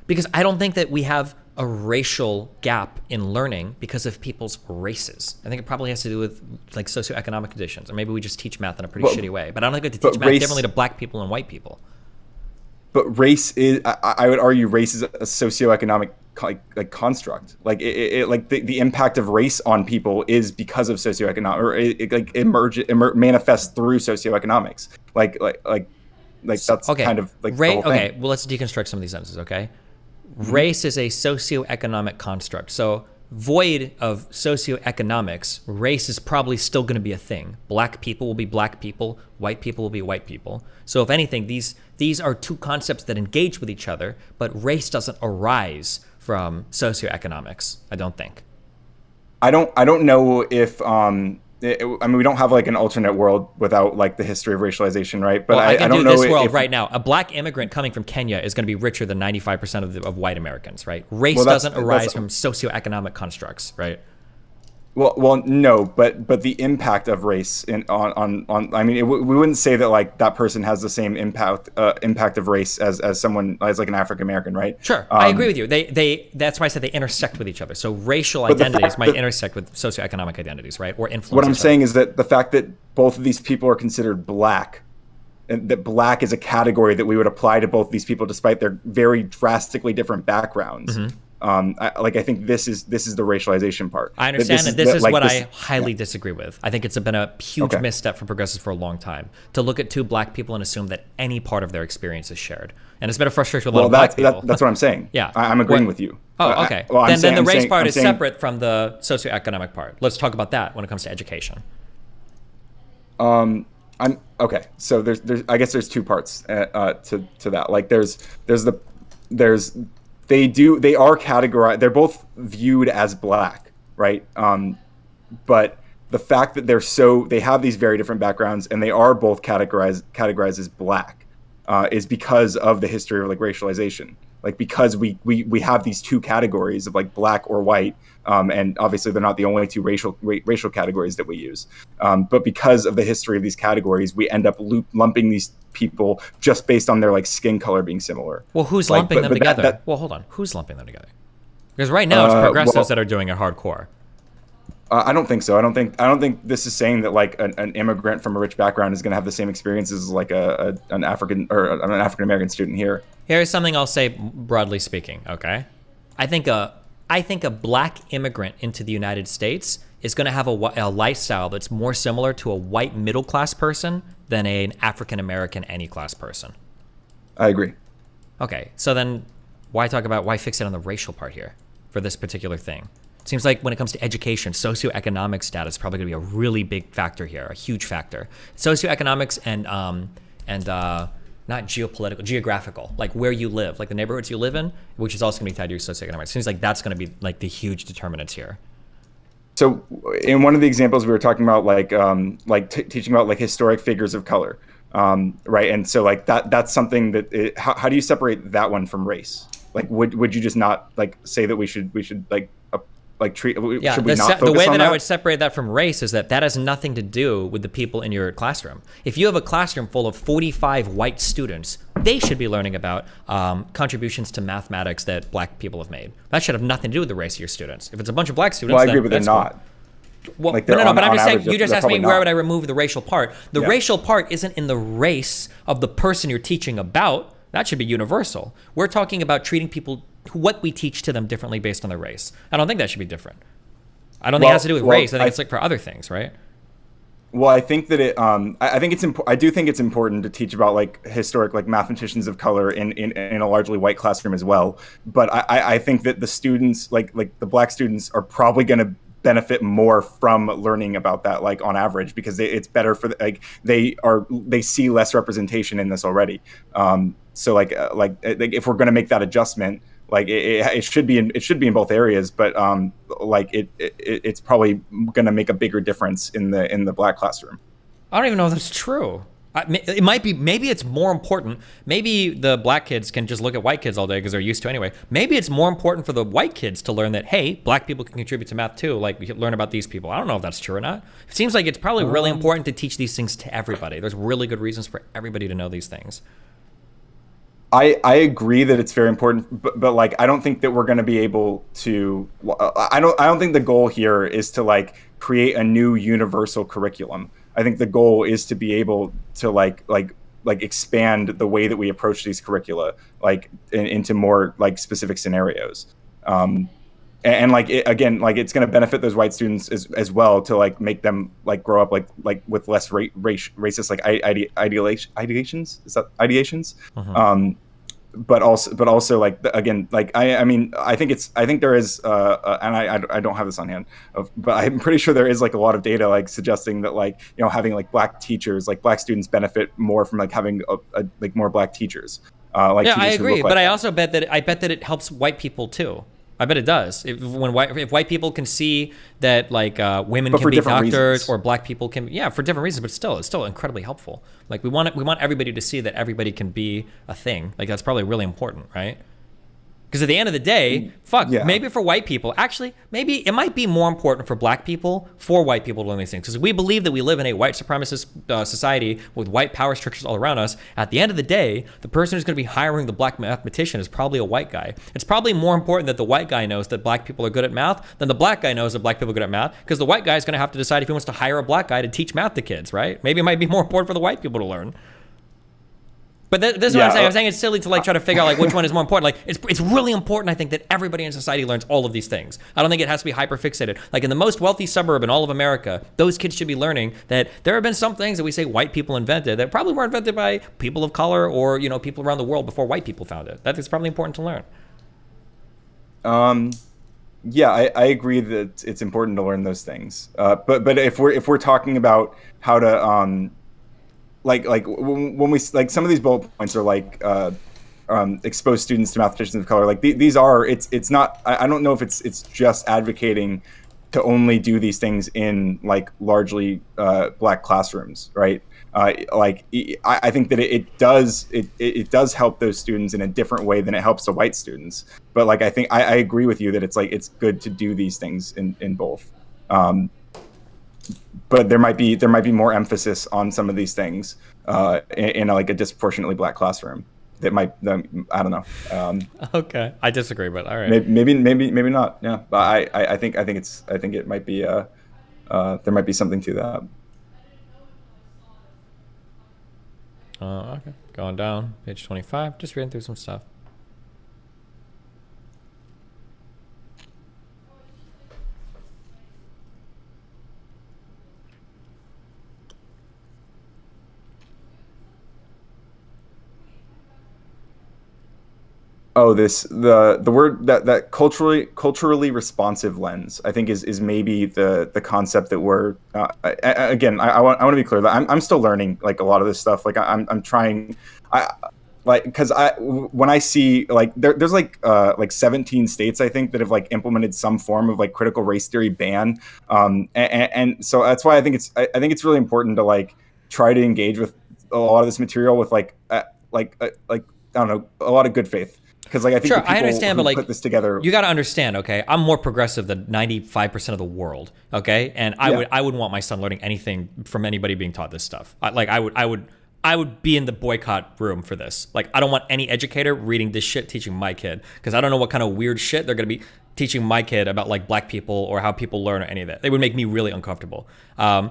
Because I don't think that we have a racial gap in learning because of people's races. I think it probably has to do with like socioeconomic conditions, or maybe we just teach math in a pretty shitty way. But I don't think we have to teach math differently to black people and white people. But race is, I would argue, race is a socioeconomic like construct. Like it like the impact of race on people is because of socioeconomic, or it manifests through socioeconomics. Like that's okay. kind of like the whole thing. Okay, well, let's deconstruct some of these sentences. Okay, race is a socioeconomic construct. So void of socioeconomics, race is probably still going to be a thing. Black people will be black people, white people will be white people. So if anything, these are two concepts that engage with each other, but race doesn't arise from socioeconomics, I don't think. I don't know if I mean, we don't have like an alternate world without like the history of racialization, right? But well, I don't know this world if, right now. A black immigrant coming from Kenya is going to be richer than 95% of white Americans, right? Race doesn't arise from socioeconomic constructs, right? Well, no, but the impact of race on I mean, we wouldn't say that like that person has the same impact of race as someone as like an African American, right? Sure, I agree with you. They that's why I said they intersect with each other. So racial identities might intersect with socioeconomic identities, right? Or influence. What I'm saying is that the fact that both of these people are considered black, and that black is a category that we would apply to both these people despite their very drastically different backgrounds. Mm-hmm. I think this is the racialization part. I understand that this is what I highly disagree with. I think it's been a huge misstep for progressives for a long time to look at two black people and assume that any part of their experience is shared. And it's been a frustration with a lot of black people. That's what I'm saying. Yeah, I'm agreeing with you. Oh, okay. Then the race part is separate from the socioeconomic part. Let's talk about that when it comes to education. I'm okay. So there's I guess there's two parts to that. Like they are categorized. They're both viewed as black, right? But the fact that they have these very different backgrounds and they are both categorized as black is because of the history of like racialization. Like because we have these two categories of like black or white, and obviously they're not the only two racial categories that we use. But because of the history of these categories, we end up lumping these people just based on their like skin color being similar. Well, who's lumping them together? Well, hold on. Who's lumping them together? Because right now it's progressives Well, that are doing it hardcore. I don't think so. I don't think this is saying that like an immigrant from a rich background is going to have the same experiences as like an African or an African American student here. Here's something I'll say broadly speaking, okay? I think a black immigrant into the United States is going to have a lifestyle that's more similar to a white middle class person than an African American any class person. I agree. Okay, so then why fixate on the racial part here for this particular thing? It seems like when it comes to education, socioeconomic status is probably going to be a really big factor here, a huge factor. Socioeconomics and not geopolitical, geographical, like where you live, like the neighborhoods you live in, which is also going to be tied to your socioeconomics. It seems like that's going to be like the huge determinants here. So in one of the examples we were talking about, teaching about like historic figures of color, right? And so like that's something that how do you separate that one from race? Like would you just not like say that we should treat? Yeah, should we not focus the way on that that? I would separate that from race is that has nothing to do with the people in your classroom. If you have a classroom full of 45 white students, they should be learning about contributions to mathematics that black people have made. That should have nothing to do with the race of your students. If it's a bunch of black students, Well, I then agree, but they're that's not. cool. Well, Like, no, they're but I'm on just saying, average, you just they're asked me probably where not. would I remove the racial part. The Yeah. racial part isn't in the race of the person you're teaching about. That should be universal. We're talking about treating people, what we teach to them differently based on their race. I don't think that should be different. I don't think it has to do with race. I think it's like for other things, right? Well, I think that I do think it's important to teach about like historic like mathematicians of color in a largely white classroom as well. But I think that the students like the black students are probably going to benefit more from learning about that, like on average, because it's better for like they see less representation in this already. So like if we're going to make that adjustment, like it should be in both areas, but it's probably going to make a bigger difference in the black classroom. I don't even know if that's true. It might be. Maybe it's more important. Maybe the black kids can just look at white kids all day because they're used to anyway. Maybe it's more important for the white kids to learn that, hey, black people can contribute to math too. Like we can learn about these people. I don't know if that's true or not. It seems like it's probably really important to teach these things to everybody. There's really good reasons for everybody to know these things. I agree that it's very important, but like I don't think that we're going to be able to. I don't think the goal here is to like create a new universal curriculum. I think the goal is to be able to like expand the way that we approach these curricula, like into more like specific scenarios. And like again, like it's going to benefit those white students as well to like make them like grow up like with less racist like ideations. Is that ideations? Uh-huh. But also like again, like I mean I think there is and I don't have this on hand, but I'm pretty sure there is like a lot of data like suggesting that like having like black teachers, like black students benefit more from like having like more black teachers. Yeah, I agree, but I also bet that it helps white people too. I bet it does. If white people can see that like women can be doctors reasons. or black people can, for different reasons, but still, it's still incredibly helpful. Like we want everybody to see that everybody can be a thing. Like that's probably really important, right? Because at the end of the day, maybe for white people, actually, maybe it might be more important for black people, for white people to learn these things. Because we believe that we live in a white supremacist society with white power structures all around us. At the end of the day, the person who's going to be hiring the black mathematician is probably a white guy. It's probably more important that the white guy knows that black people are good at math than the black guy knows that black people are good at math. Because the white guy is going to have to decide if he wants to hire a black guy to teach math to kids, right? Maybe it might be more important for the white people to learn. But this is what I'm saying. I'm saying it's silly to like try to figure out like which one is more important. Like it's really important, I think, that everybody in society learns all of these things. I don't think it has to be hyper fixated. Like in the most wealthy suburb in all of America, those kids should be learning that there have been some things that we say white people invented that probably weren't invented by people of color or people around the world before white people found it. That is probably important to learn. Yeah, I agree that it's important to learn those things. But if we're talking about how to like when we like some of these bullet points are like expose students to mathematicians of color, like these are it's not, I don't know if it's just advocating to only do these things in like largely black classrooms, right? I think that it does help those students in a different way than it helps the white students. But like I think I agree with you that it's like it's good to do these things in both. But there might be more emphasis on some of these things in like a disproportionately black classroom. that might, I don't know. Okay, I disagree, but all right. Maybe not. Yeah, but I think it might be there might be something to that. Okay, going down, page 25, just reading through some stuff. Oh, the word that culturally responsive lens, I think is maybe the concept that we're again. I want to be clear that I'm still learning like a lot of this stuff. Like I'm trying, like because when I see like there's like 17 states I think that have like implemented some form of like critical race theory ban, and so that's why I think it's really important to like try to engage with a lot of this material with like I don't know, a lot of good faith. Because like I think sure, the people I understand, but like put this together, you got to understand. Okay, I'm more progressive than 95% of the world. Okay, and I wouldn't want my son learning anything from anybody being taught this stuff. I would be in the boycott room for this. Like I don't want any educator reading this shit teaching my kid, because I don't know what kind of weird shit they're gonna be teaching my kid about like black people or how people learn or any of that. It would make me really uncomfortable. I'm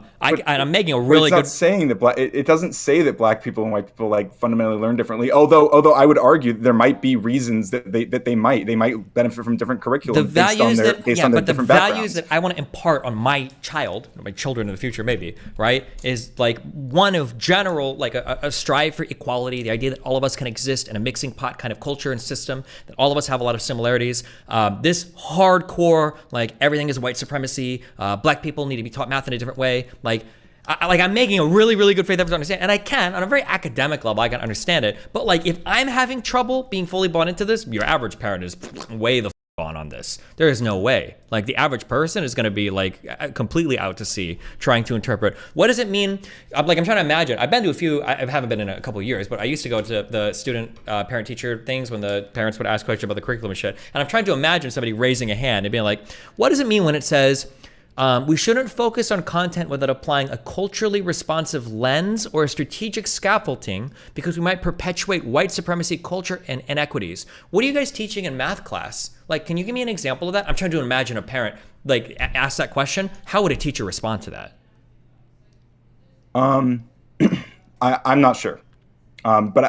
making a really good. Saying that it doesn't say that black people and white people like fundamentally learn differently. Although I would argue there might be reasons that they might benefit from different curriculum. The values the values that I want to impart on my child, or my children in the future, maybe right, is like one of general like a strive for equality, the idea that all of us can exist in a mixing pot kind of culture and system, that all of us have a lot of similarities. This hardcore like everything is white supremacy, black people need to be taught math in a different way, like I'm making a really, really good faith effort to understand, and I can on a very academic level I can understand it, but like if I'm having trouble being fully bought into this, your average parent is way the on this. There is no way. Like the average person is going to be like completely out to sea trying to interpret what does it mean. I'm trying to imagine. I've been to a few. I haven't been in a couple of years, but I used to go to the student parent teacher things when the parents would ask questions about the curriculum and shit. And I'm trying to imagine somebody raising a hand and being like, "What does it mean when it says?" We shouldn't focus on content without applying a culturally responsive lens or a strategic scaffolding because we might perpetuate white supremacy culture and inequities. What are you guys teaching in math class? Like, can you give me an example of that? I'm trying to imagine a parent like ask that question. How would a teacher respond to that? I'm not sure. But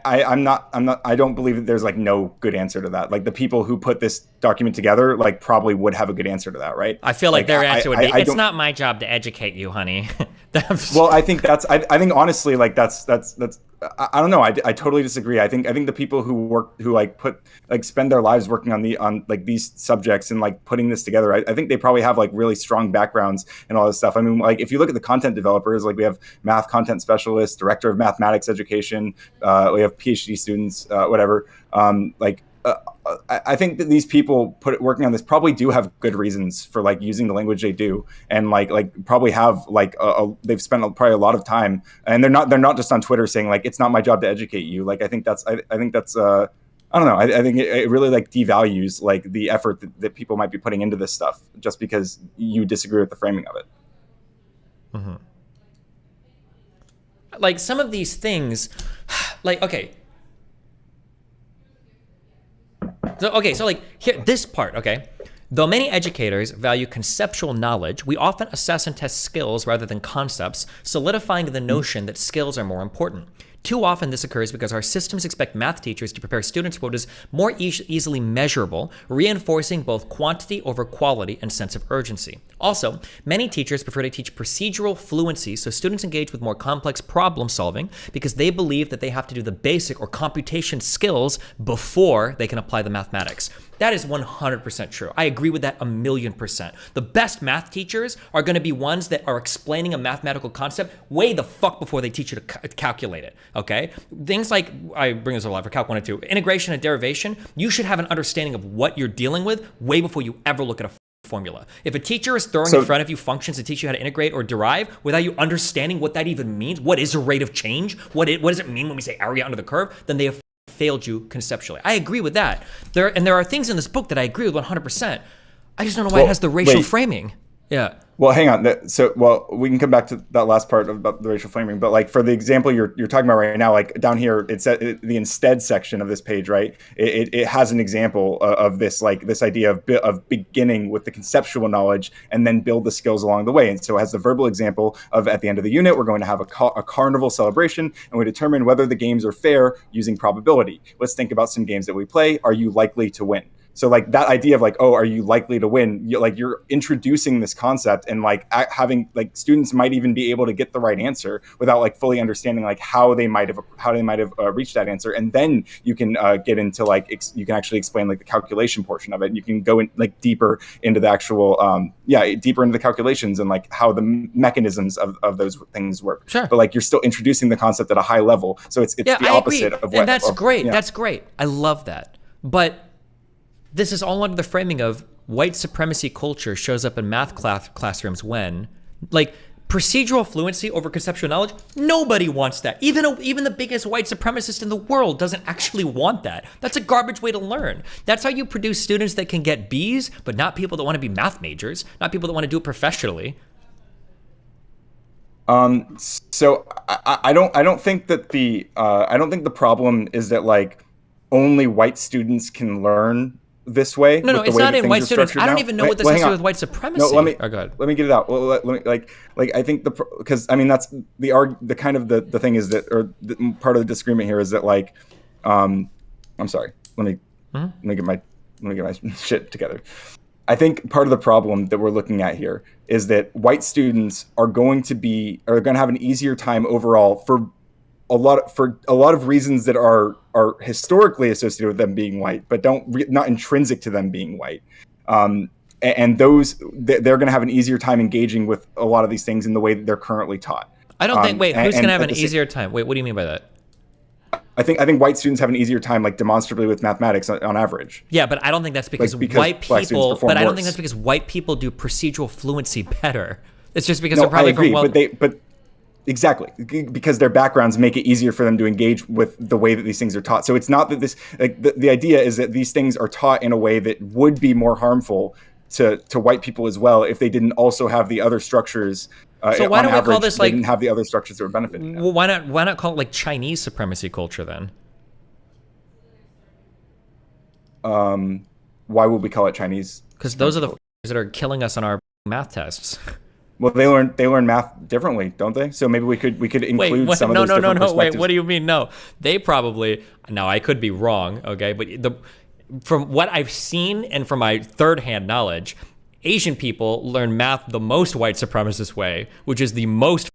I'm not I don't believe that there's like no good answer to that. Like the people who put this document together like probably would have a good answer to that, right? I feel like their answer would be, it's not my job to educate you, honey. Well, I think I think honestly like that's I don't know. I totally disagree. I think the people who spend their lives working on like these subjects and like putting this together, I think they probably have like really strong backgrounds and all this stuff. I mean, like if you look at the content developers, like we have math content specialists, director of mathematics education, we have PhD students, whatever. I think that these people working on this probably do have good reasons for like using the language they do, and like probably have like they've spent probably a lot of time, and they're not just on Twitter saying like it's not my job to educate you. Like I think that's I don't know. I think it really like devalues like the effort that people might be putting into this stuff just because you disagree with the framing of it. Mm-hmm. Like some of these things, like okay. So like here, this part, okay? Though many educators value conceptual knowledge, we often assess and test skills rather than concepts, solidifying the notion that skills are more important. Too often this occurs because our systems expect math teachers to prepare students' quotas more easily measurable, reinforcing both quantity over quality and sense of urgency. Also, many teachers prefer to teach procedural fluency so students engage with more complex problem solving because they believe that they have to do the basic or computation skills before they can apply the mathematics. That is 100% true. I agree with that 1,000,000%. The best math teachers are going to be ones that are explaining a mathematical concept way the fuck before they teach you to calculate it, okay? Things like, I bring this up a lot for Calc 1 and 2, integration and derivation, you should have an understanding of what you're dealing with way before you ever look at a formula. If a teacher is throwing in front of you functions to teach you how to integrate or derive without you understanding what that even means, what is a rate of change, what does it mean when we say area under the curve, then they have failed you conceptually. I agree with that. There are things in this book that I agree with 100%. I just don't know why it has the racial framing. Yeah. Well, hang on. Well, we can come back to that last part about the racial framing. But like for the example you're talking about right now, like down here, it's at the instead section of this page, right? It has an example of this, like this idea of beginning with the conceptual knowledge and then build the skills along the way. And so it has the verbal example of at the end of the unit, we're going to have a carnival celebration, and we determine whether the games are fair using probability. Let's think about some games that we play. Are you likely to win? So like that idea of like, oh, are you likely to win? You're introducing this concept, and like having like students might even be able to get the right answer without like fully understanding like how they might have reached that answer. And then you can get into like you can actually explain like the calculation portion of it. You can go in like deeper into the actual deeper into the calculations and like how the mechanisms of those things work. Sure. But like you're still introducing the concept at a high level. So it's the opposite of what. And that's great. Yeah. That's great. I love that. But this is all under the framing of white supremacy culture shows up in math classrooms when, like, procedural fluency over conceptual knowledge, nobody wants that. Even the biggest white supremacist in the world doesn't actually want that. That's a garbage way to learn. That's how you produce students that can get B's, but not people that want to be math majors, not people that want to do it professionally. So I don't think that I don't think the problem is that like only white students can learn this way. No, it's not in white students. I don't even know what this has to do with white supremacy. No, go ahead. Let me get it out. Well, let me like I think because I mean that's the kind of the thing is that, or part of the disagreement here is that like I'm sorry. Let me get my shit together. I think part of the problem that we're looking at here is that white students are going to have an easier time overall for a lot of reasons that are historically associated with them being white, but not intrinsic to them being white. And those they're going to have an easier time engaging with a lot of these things in the way that they're currently taught. I don't think. Wait, who's going to have an easier time? Wait, what do you mean by that? I think white students have an easier time, like demonstrably, with mathematics on average. Yeah, but I don't think that's because white people. But I don't think that's because white people do procedural fluency better. It's just because they're probably from but exactly, because their backgrounds make it easier for them to engage with the way that these things are taught. So it's not that this like the idea is that these things are taught in a way that would be more harmful to white people as well if they didn't also have the other structures. So why don't we call this like? They didn't have the other structures that were benefiting them. Well, why not call it like Chinese supremacy culture then? Why would we call it Chinese? Because those are the that are killing us on our math tests. Well, they learn math differently, don't they? So maybe we could include some of those different perspectives. Wait, what do you mean? No, they probably. Now I could be wrong, okay, but from what I've seen and from my third-hand knowledge, Asian people learn math the most white supremacist way, which is the most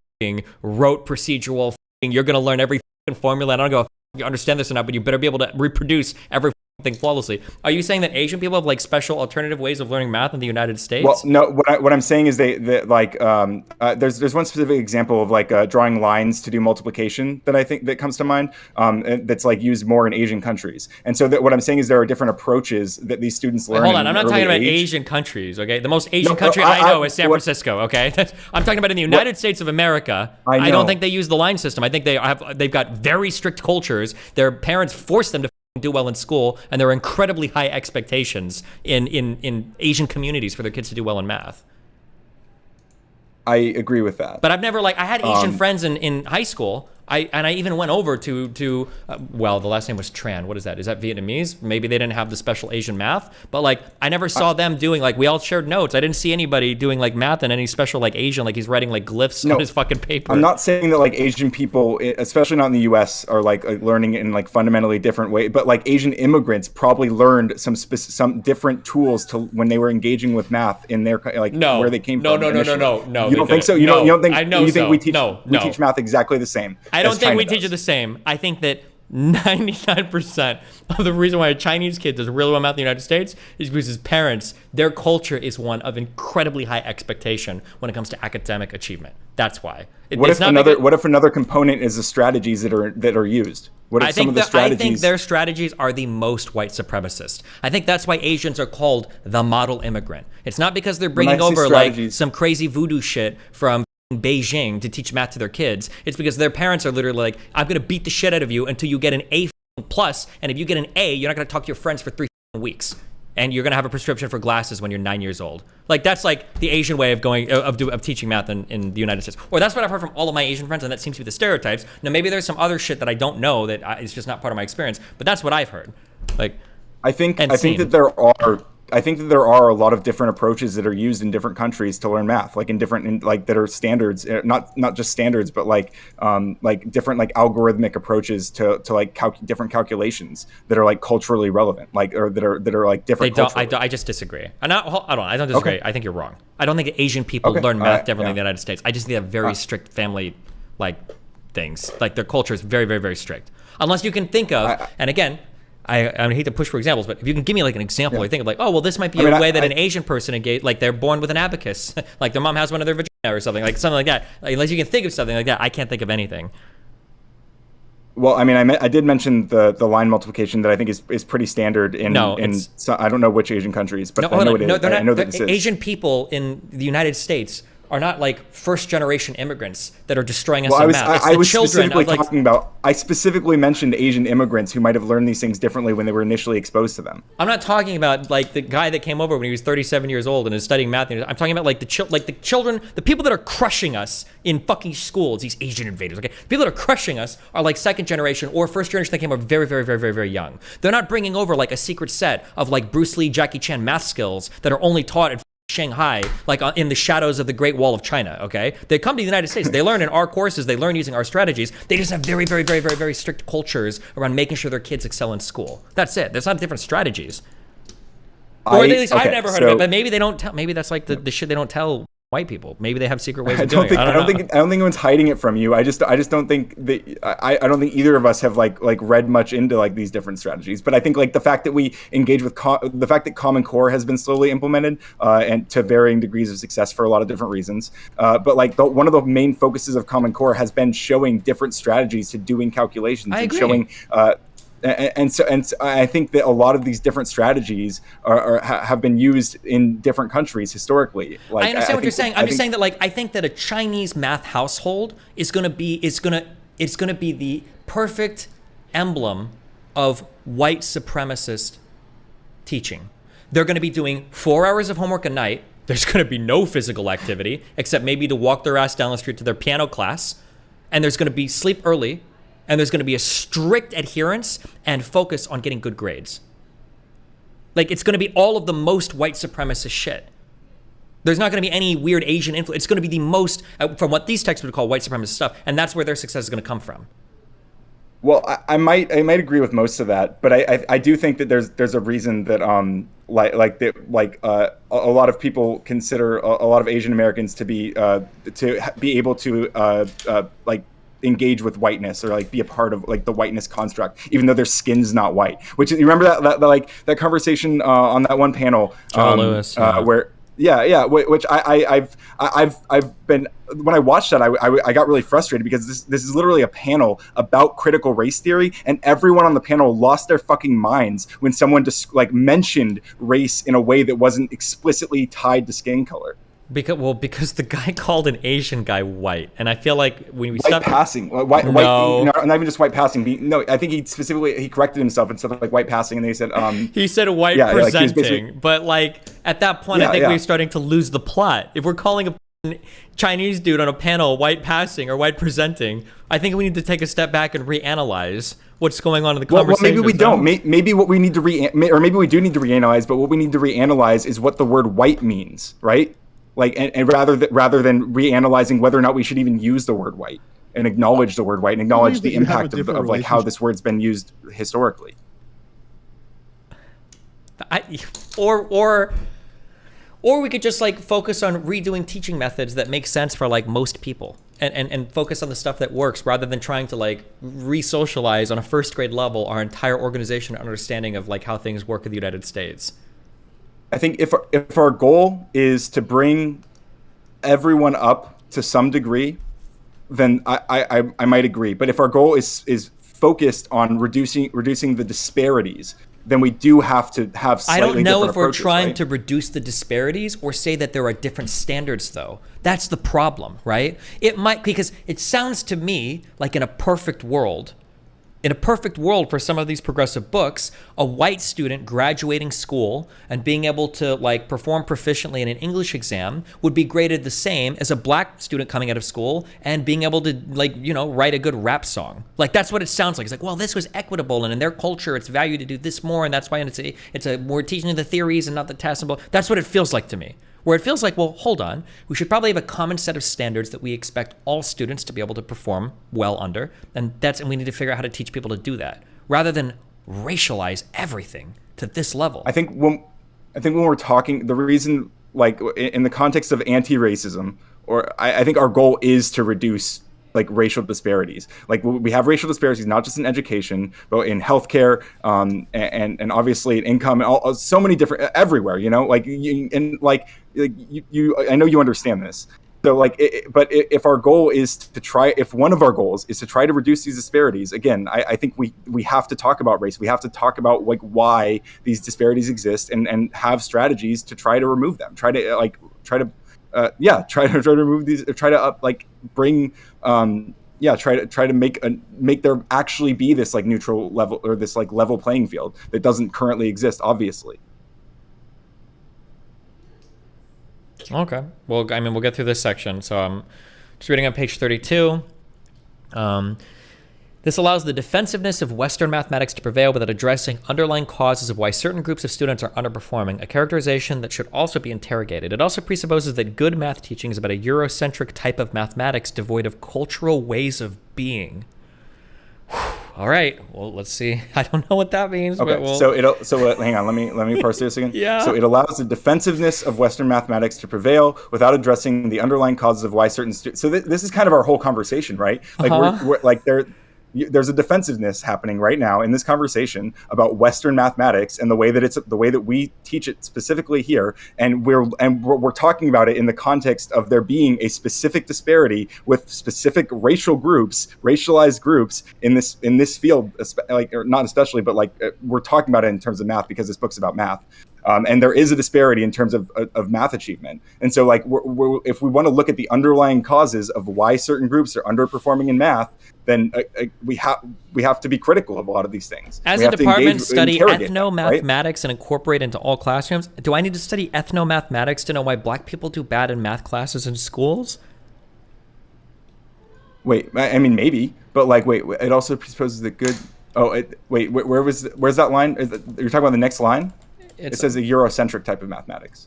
rote procedural. You're gonna learn every formula. I don't know if you understand this or not, but you better be able to reproduce every thing flawlessly. Are you saying that Asian people have like special alternative ways of learning math in the United States? Well, no. What I'm saying is they like there's one specific example of like drawing lines to do multiplication that I think that comes to mind. That's like used more in Asian countries. And so what I'm saying is there are different approaches that these students learn. Hold on, I'm not talking about Asian countries. Okay, the most Asian country I know is San Francisco. Okay, I'm talking about in the United States of America. I don't think they use the line system. I think they've got very strict cultures. Their parents force them to do well in school, and there are incredibly high expectations in Asian communities for their kids to do well in math. I agree with that. But I've never I had Asian friends in high school. I even went over to well, the last name was Tran. What is that? Is that Vietnamese? Maybe they didn't have the special Asian math, but like I never saw them doing we all shared notes. I didn't see anybody doing like math in any special like Asian, like he's writing like glyphs on his fucking paper. I'm not saying that like Asian people, especially not in the U.S., are like learning in like fundamentally different way, but like Asian immigrants probably learned some different tools to when they were engaging with math in their where they came from. No. You don't think so? You don't think? I know. You think we teach math exactly the same? I don't think we teach it the same. I think that 99% of the reason why a Chinese kid does really well in math in the United States is because his parents, their culture is one of incredibly high expectation when it comes to academic achievement. That's why. What if another component is the strategies that are used? What if some of the strategies? I think their strategies are the most white supremacist. I think that's why Asians are called the model immigrant. It's not because they're bringing over like some crazy voodoo shit from Beijing to teach math to their kids. It's because their parents are literally like, I'm going to beat the shit out of you until you get an A plus, and if you get an A, you're not going to talk to your friends for 3 weeks. and you're gonna have a prescription for glasses when you're 9 years old. Like that's like the Asian way of teaching math in the United States, or that's what I've heard from all of my Asian friends, and that seems to be the stereotypes. Now maybe there's some other shit that I don't know it's just not part of my experience, but that's what I've heard. Like, I think that there are a lot of different approaches that are used in different countries to learn math, like that are standards, not just standards, but like different like algorithmic approaches to like different calculations that are like culturally relevant, like or that are like different. I just disagree. I don't disagree. Okay. I think you're wrong. I don't think Asian people learn math differently in the United States. I just think they have very strict family like things. Like their culture is very, very, very strict. Unless you can think of, and again, I hate to push for examples, but if you can give me like an example, I think of like, oh, well, this might be a way that an Asian person engage, like they're born with an abacus, like their mom has one of their vagina or something like that. Like, unless you can think of something like that, I can't think of anything. Well, I mean, I did mention the line multiplication that I think is pretty standard in I don't know which Asian countries, but I know it is. I know that it is. Asian people in the United States are not like first-generation immigrants that are destroying us in math. I specifically mentioned Asian immigrants who might have learned these things differently when they were initially exposed to them. I'm not talking about like the guy that came over when he was 37 years old and is studying math. I'm talking about like the children, the people that are crushing us in fucking schools. These Asian invaders. Okay, the people that are crushing us are like second generation or first generation that came over very, very, very, very, very young. They're not bringing over like a secret set of like Bruce Lee, Jackie Chan math skills that are only taught at Shanghai, like in the shadows of the Great Wall of China, okay? They come to the United States, they learn in our courses, they learn using our strategies. They just have very, very, very, very, very strict cultures around making sure their kids excel in school. That's it. There's not different strategies. Or at least I've never heard of it, but maybe they don't tell, maybe that's like the shit they don't tell white people. Maybe they have secret ways of doing it. I don't think anyone's hiding it from you. I just don't think that I don't think either of us have like read much into like these different strategies. But I think like the fact that we engage with the fact that Common Core has been slowly implemented and to varying degrees of success for a lot of different reasons. But like one of the main focuses of Common Core has been showing different strategies to doing calculations and showing. And so I think that a lot of these different strategies have been used in different countries historically. Like, I understand what you're saying. I'm just saying that like I think that a Chinese math household is gonna be the perfect emblem of white supremacist teaching. They're gonna be doing 4 hours of homework a night. There's gonna be no physical activity except maybe to walk their ass down the street to their piano class, and there's gonna be sleep early. And there's going to be a strict adherence and focus on getting good grades. Like, it's going to be all of the most white supremacist shit. There's not going to be any weird Asian influence. It's going to be the most, from what these texts would call white supremacist stuff, and that's where their success is going to come from. Well, I might agree with most of that, but I do think that there's a reason that a lot of people consider a lot of Asian Americans to be able to like engage with whiteness or like be a part of like the whiteness construct, even though their skin's not white. Which you remember that conversation on that one panel, John Lewis, where which I've been, when I watched that, I got really frustrated because this is literally a panel about critical race theory, and everyone on the panel lost their fucking minds when someone just like mentioned race in a way that wasn't explicitly tied to skin color. Because the guy called an Asian guy white, and I feel like when we white passing, white, not even just white passing. No, I think he corrected himself and said like white passing, and then he said he said white presenting, but like at that point, I think we're starting to lose the plot. If we're calling a Chinese dude on a panel white passing or white presenting, I think we need to take a step back and reanalyze what's going on in the conversation. Well, maybe we don't. Maybe what we need to or maybe we do need to reanalyze, but what we need to reanalyze is what the word white means, right? Like, and rather than reanalyzing whether or not we should even use the word white and acknowledge the word white and acknowledge the impact of like how this word's been used historically. Or we could just like focus on redoing teaching methods that make sense for like most people and focus on the stuff that works rather than trying to like re-socialize on a first grade level our entire organization and understanding of like how things work in the United States. I think if our goal is to bring everyone up to some degree, then I might agree. But if our goal is focused on reducing the disparities, then we do have to have slightly different approaches. I don't know if we're trying to reduce the disparities or say that there are different standards, though. That's the problem, right? It might, because it sounds to me like in a perfect world, in a perfect world for some of these progressive books, a white student graduating school and being able to like perform proficiently in an English exam would be graded the same as a black student coming out of school and being able to like, you know, write a good rap song. Like that's what it sounds like. It's like, well, this was equitable, and in their culture, it's valued to do this more, and that's why we're teaching the theories and not the tests. That's what it feels like to me. Where it feels like, well, hold on, we should probably have a common set of standards that we expect all students to be able to perform well under, and we need to figure out how to teach people to do that, rather than racialize everything to this level. I think when we're talking, the reason, like in the context of anti-racism, or I think our goal is to reduce like racial disparities. Like we have racial disparities not just in education, but in healthcare, and obviously in income, and so many different everywhere. You know, like you, I know you understand this. So like, but if our goal is to try, if one of our goals is to try to reduce these disparities, again, I think we have to talk about race. We have to talk about like why these disparities exist, and have strategies to try to remove them. Try to remove these, try to try to make there actually be this like neutral level, or this like level playing field that doesn't currently exist, obviously. Okay. Well, I mean, we'll get through this section. So I'm just reading on page 32. This allows the defensiveness of Western mathematics to prevail without addressing underlying causes of why certain groups of students are underperforming, a characterization that should also be interrogated. It also presupposes that good math teaching is about a Eurocentric type of mathematics devoid of cultural ways of being. All right. Well, let's see. I don't know what that means. Okay. But Hang on. Let me parse this again. Yeah. So it allows the defensiveness of Western mathematics to prevail without addressing the underlying causes of why certain students. So this is kind of our whole conversation, right? Like we're like there's a defensiveness happening right now in this conversation about Western mathematics and the way that we teach it specifically here, and we're talking about it in the context of there being a specific disparity with specific racialized groups in this field, like, or not especially, but like we're talking about it in terms of math because this book's about math. And there is a disparity in terms of math achievement. And so like if we want to look at the underlying causes of why certain groups are underperforming in math, then we have to be critical of a lot of these things. As a department, study ethno-mathematics and incorporate into all classrooms. Do I need to study ethno-mathematics to know why black people do bad in math classes in schools? Wait, I mean, maybe. But like, wait, it also presupposes that good... where's that line? You're talking about the next line? It says a Eurocentric type of mathematics.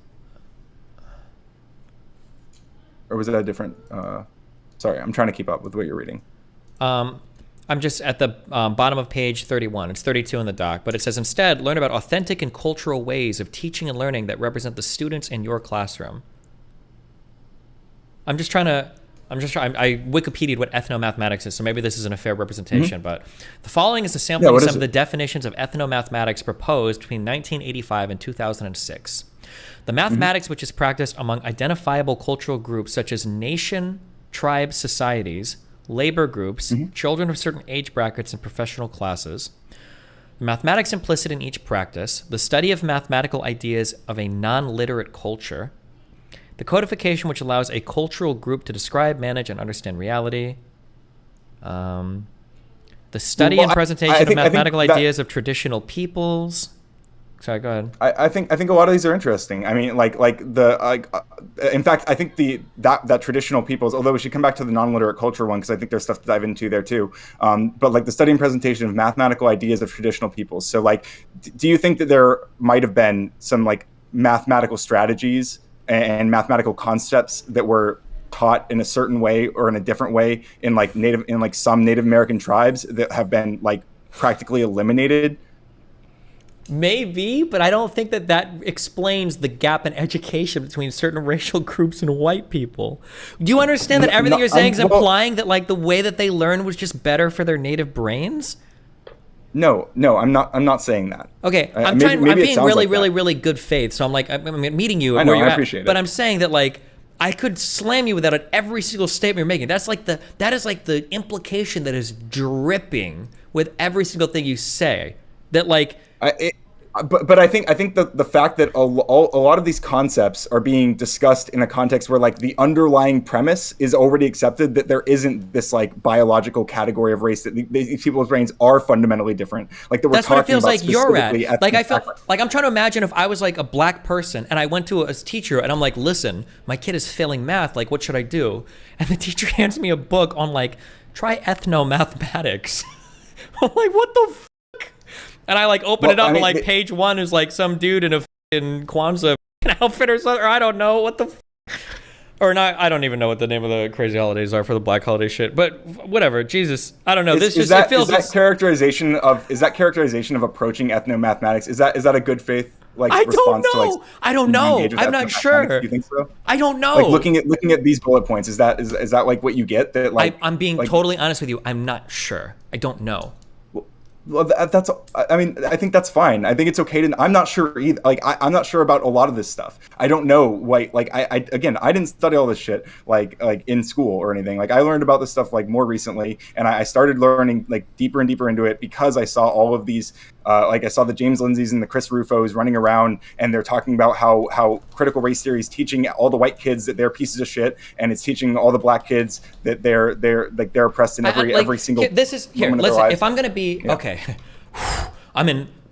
Or was it a different... sorry, I'm trying to keep up with what you're reading. I'm just at the bottom of page 31. It's 32 in the doc, but it says, instead, learn about authentic and cultural ways of teaching and learning that represent the students in your classroom. I Wikipedia'd what ethno-mathematics is, so maybe this isn't a fair representation, but the following is a sampling of some of the definitions of ethno-mathematics proposed between 1985 and 2006. The mathematics which is practiced among identifiable cultural groups such as nation, tribe societies, labor groups, children of certain age brackets, and professional classes. The mathematics implicit in each practice, the study of mathematical ideas of a non-literate culture, the codification which allows a cultural group to describe, manage, and understand reality, the study and presentation of mathematical ideas of traditional peoples. Sorry, go ahead. I think a lot of these are interesting. I mean, in fact, I think that traditional peoples, although we should come back to the non-literate culture one because I think there's stuff to dive into there too. But like the study and presentation of mathematical ideas of traditional peoples. So like, do you think that there might have been some like mathematical strategies and mathematical concepts that were taught in a certain way or in a different way in some Native American tribes that have been like practically eliminated? Maybe, but I don't think that explains the gap in education between certain racial groups and white people. Do you understand that everything you're saying is implying that like the way that they learn was just better for their native brains? No, I'm not saying that. Okay, I'm being really good faith. So I'm meeting you where you're at. But I'm saying that like I could slam you with that at every single statement you're making. That is like the implication that is dripping with every single thing you say. That like but I think the fact that a lot of these concepts are being discussed in a context where like the underlying premise is already accepted, that there isn't this like biological category of race, that these people's brains are fundamentally different. Like that we're That's what it talking feels about like you're at. specifically Like I felt like I'm trying to imagine if I was like a black person and I went to a teacher and I'm like, listen, my kid is failing math. Like, what should I do? And the teacher hands me a book on like, try ethnomathematics. I'm like, what the fuck? And I like open it up and like page 1 is like some dude in a fucking Kwanzaa outfit or something, or I don't know what the or not. I don't even know what the name of the crazy holidays are for the black holiday shit, but whatever. Jesus, I don't know. It feels is that characterization of approaching ethnomathematics, is that a good faith like response to like I don't know. I'm not sure. Do you think so? I don't know. Like looking at these bullet points, is that like what you get? That like I'm being like, totally honest with you. I'm not sure. I don't know. Well, that's. I mean, I think that's fine. I think it's okay to. I'm not sure either. Like, I'm not sure about a lot of this stuff. I don't know. Like, I again, I didn't study all this shit like in school or anything. Like, I learned about this stuff like more recently, and I started learning like deeper and deeper into it because I saw all of these. Like, I saw the James Lindsays and the Chris Rufos running around, and they're talking about how critical race theory is teaching all the white kids that they're pieces of shit, and it's teaching all the black kids that they're oppressed in every single. This is here. Listen, if I'm gonna be okay.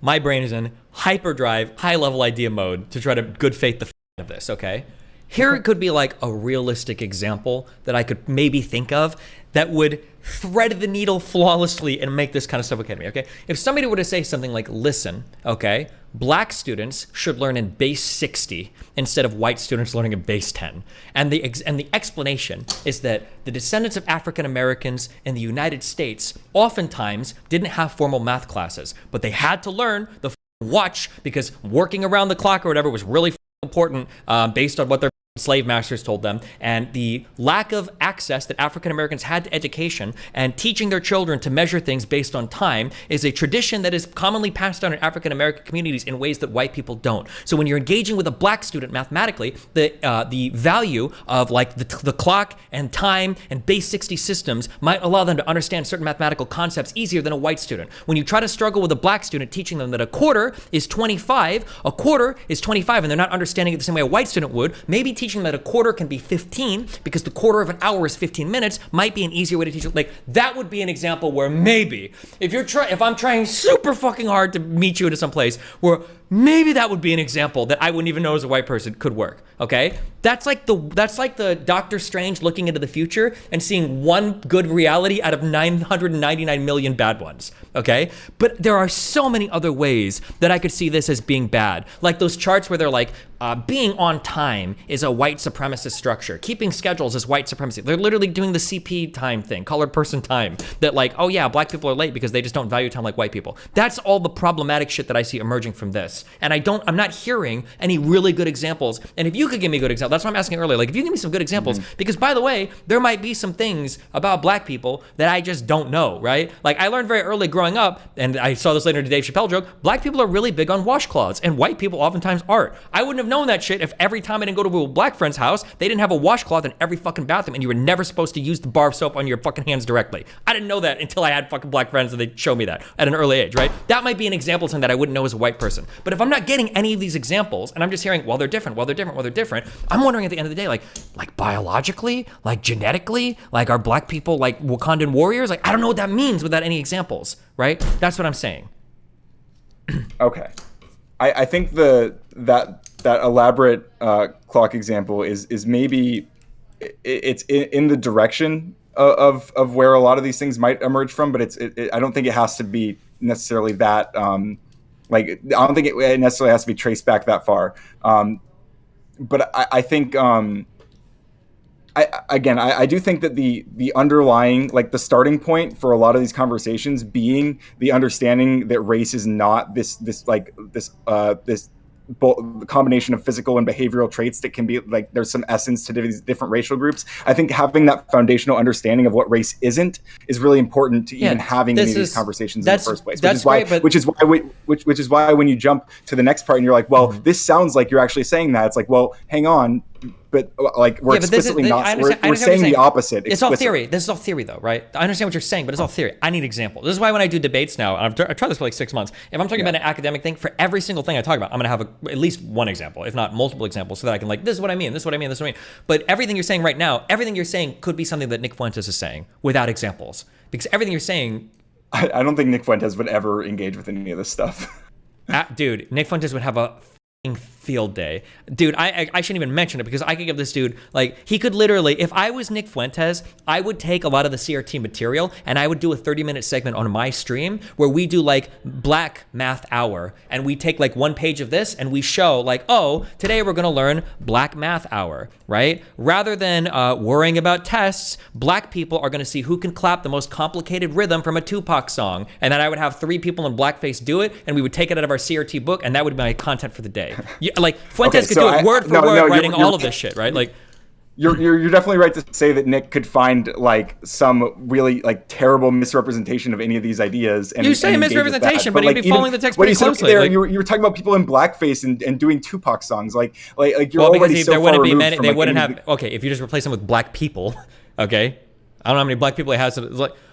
My brain is in hyperdrive, high level idea mode to try to good faith the of this, okay? Here it could be like a realistic example that I could maybe think of that would thread the needle flawlessly and make this kind of stuff okay to me, okay? If somebody were to say something like, listen, okay, black students should learn in base 60 instead of white students learning in base 10. And the explanation is that the descendants of African Americans in the United States oftentimes didn't have formal math classes, but they had to learn the watch because working around the clock or whatever was really important based on what their slave masters told them, and the lack of access that African Americans had to education and teaching their children to measure things based on time is a tradition that is commonly passed down in African American communities in ways that white people don't. So when you're engaging with a black student mathematically, the value of like the clock and time and base 60 systems might allow them to understand certain mathematical concepts easier than a white student. When you try to struggle with a black student teaching them that a quarter is 25, and they're not understanding it the same way a white student would, maybe teaching that a quarter can be 15 because the quarter of an hour is 15 minutes might be an easier way to teach it. Like that would be an example where maybe if I'm trying super fucking hard to meet you into some place where maybe that would be an example that I wouldn't even know as a white person could work. Okay, that's like the Doctor Strange looking into the future and seeing one good reality out of 999 million bad ones. Okay, but there are so many other ways that I could see this as being bad, like those charts where they're like being on time is a white supremacist structure, keeping schedules is white supremacy. They're literally doing the CP time thing, colored person time, that like, oh yeah, black people are late because they just don't value time like white people. That's all the problematic shit that I see emerging from this. And I'm not hearing any really good examples. And if you could give me a good example, that's what I'm asking earlier. Like if you give me some good examples, because by the way, there might be some things about black people that I just don't know, right? Like I learned very early growing up, and I saw this later in the Dave Chappelle joke, black people are really big on washcloths and white people oftentimes aren't. I wouldn't have known that shit if every time I didn't go to a black friend's house, they didn't have a washcloth in every fucking bathroom and you were never supposed to use the bar of soap on your fucking hands directly. I didn't know that until I had fucking black friends and they showed me that at an early age, right? That might be an example of something that I wouldn't know as a white person. But if I'm not getting any of these examples and I'm just hearing, well, they're different, I'm wondering at the end of the day, like biologically, like genetically, like are black people like Wakandan warriors? Like I don't know what that means without any examples, right? That's what I'm saying. Okay. I think that elaborate clock example is maybe it's in the direction of where a lot of these things might emerge from, but I don't think it has to be necessarily that like I don't think it necessarily has to be traced back that far. But I think I do think that the underlying, like the starting point for a lot of these conversations being the understanding that race is not this combination of physical and behavioral traits that can be like there's some essence to these different racial groups. I think having that foundational understanding of what race isn't is really important to even having any of these conversations in the first place. Which is why when you jump to the next part and you're like, well, this sounds like you're actually saying that. It's like, well, hang on. but like we're explicitly not. We're saying the opposite. It's all theory. This is all theory, though, right? I understand what you're saying, but it's all theory. I need examples. This is why when I do debates now, I've tried this for like 6 months. If I'm talking about an academic thing, for every single thing I talk about, I'm gonna have at least one example, if not multiple examples, so that I can like, this is what I mean, this is what I mean, this is what I mean. But everything you're saying right now, everything you're saying could be something that Nick Fuentes is saying without examples, because everything you're saying. I don't think Nick Fuentes would ever engage with any of this stuff. Dude, Nick Fuentes would have a field day. Dude, I shouldn't even mention it because I could give this dude, like, he could literally, if I was Nick Fuentes, I would take a lot of the CRT material and I would do a 30-minute segment on my stream where we do like Black Math Hour, and we take like one page of this and we show like, oh, today we're gonna learn Black Math Hour, right? Rather than worrying about tests, black people are gonna see who can clap the most complicated rhythm from a Tupac song, and then I would have 3 people in blackface do it, and we would take it out of our CRT book, and that would be my content for the day. Like Fuentes could do it word for word, writing all of this shit, right? Like, you're definitely right to say that Nick could find like some really like terrible misrepresentation of any of these ideas. And you say misrepresentation, but he'd be following the text pretty closely. There, you were talking about people in blackface and doing Tupac songs, like you're well, already because so there far wouldn't be removed many. from, They like, wouldn't have. Okay, if you just replace them with black people, okay. I don't know how many black people he has.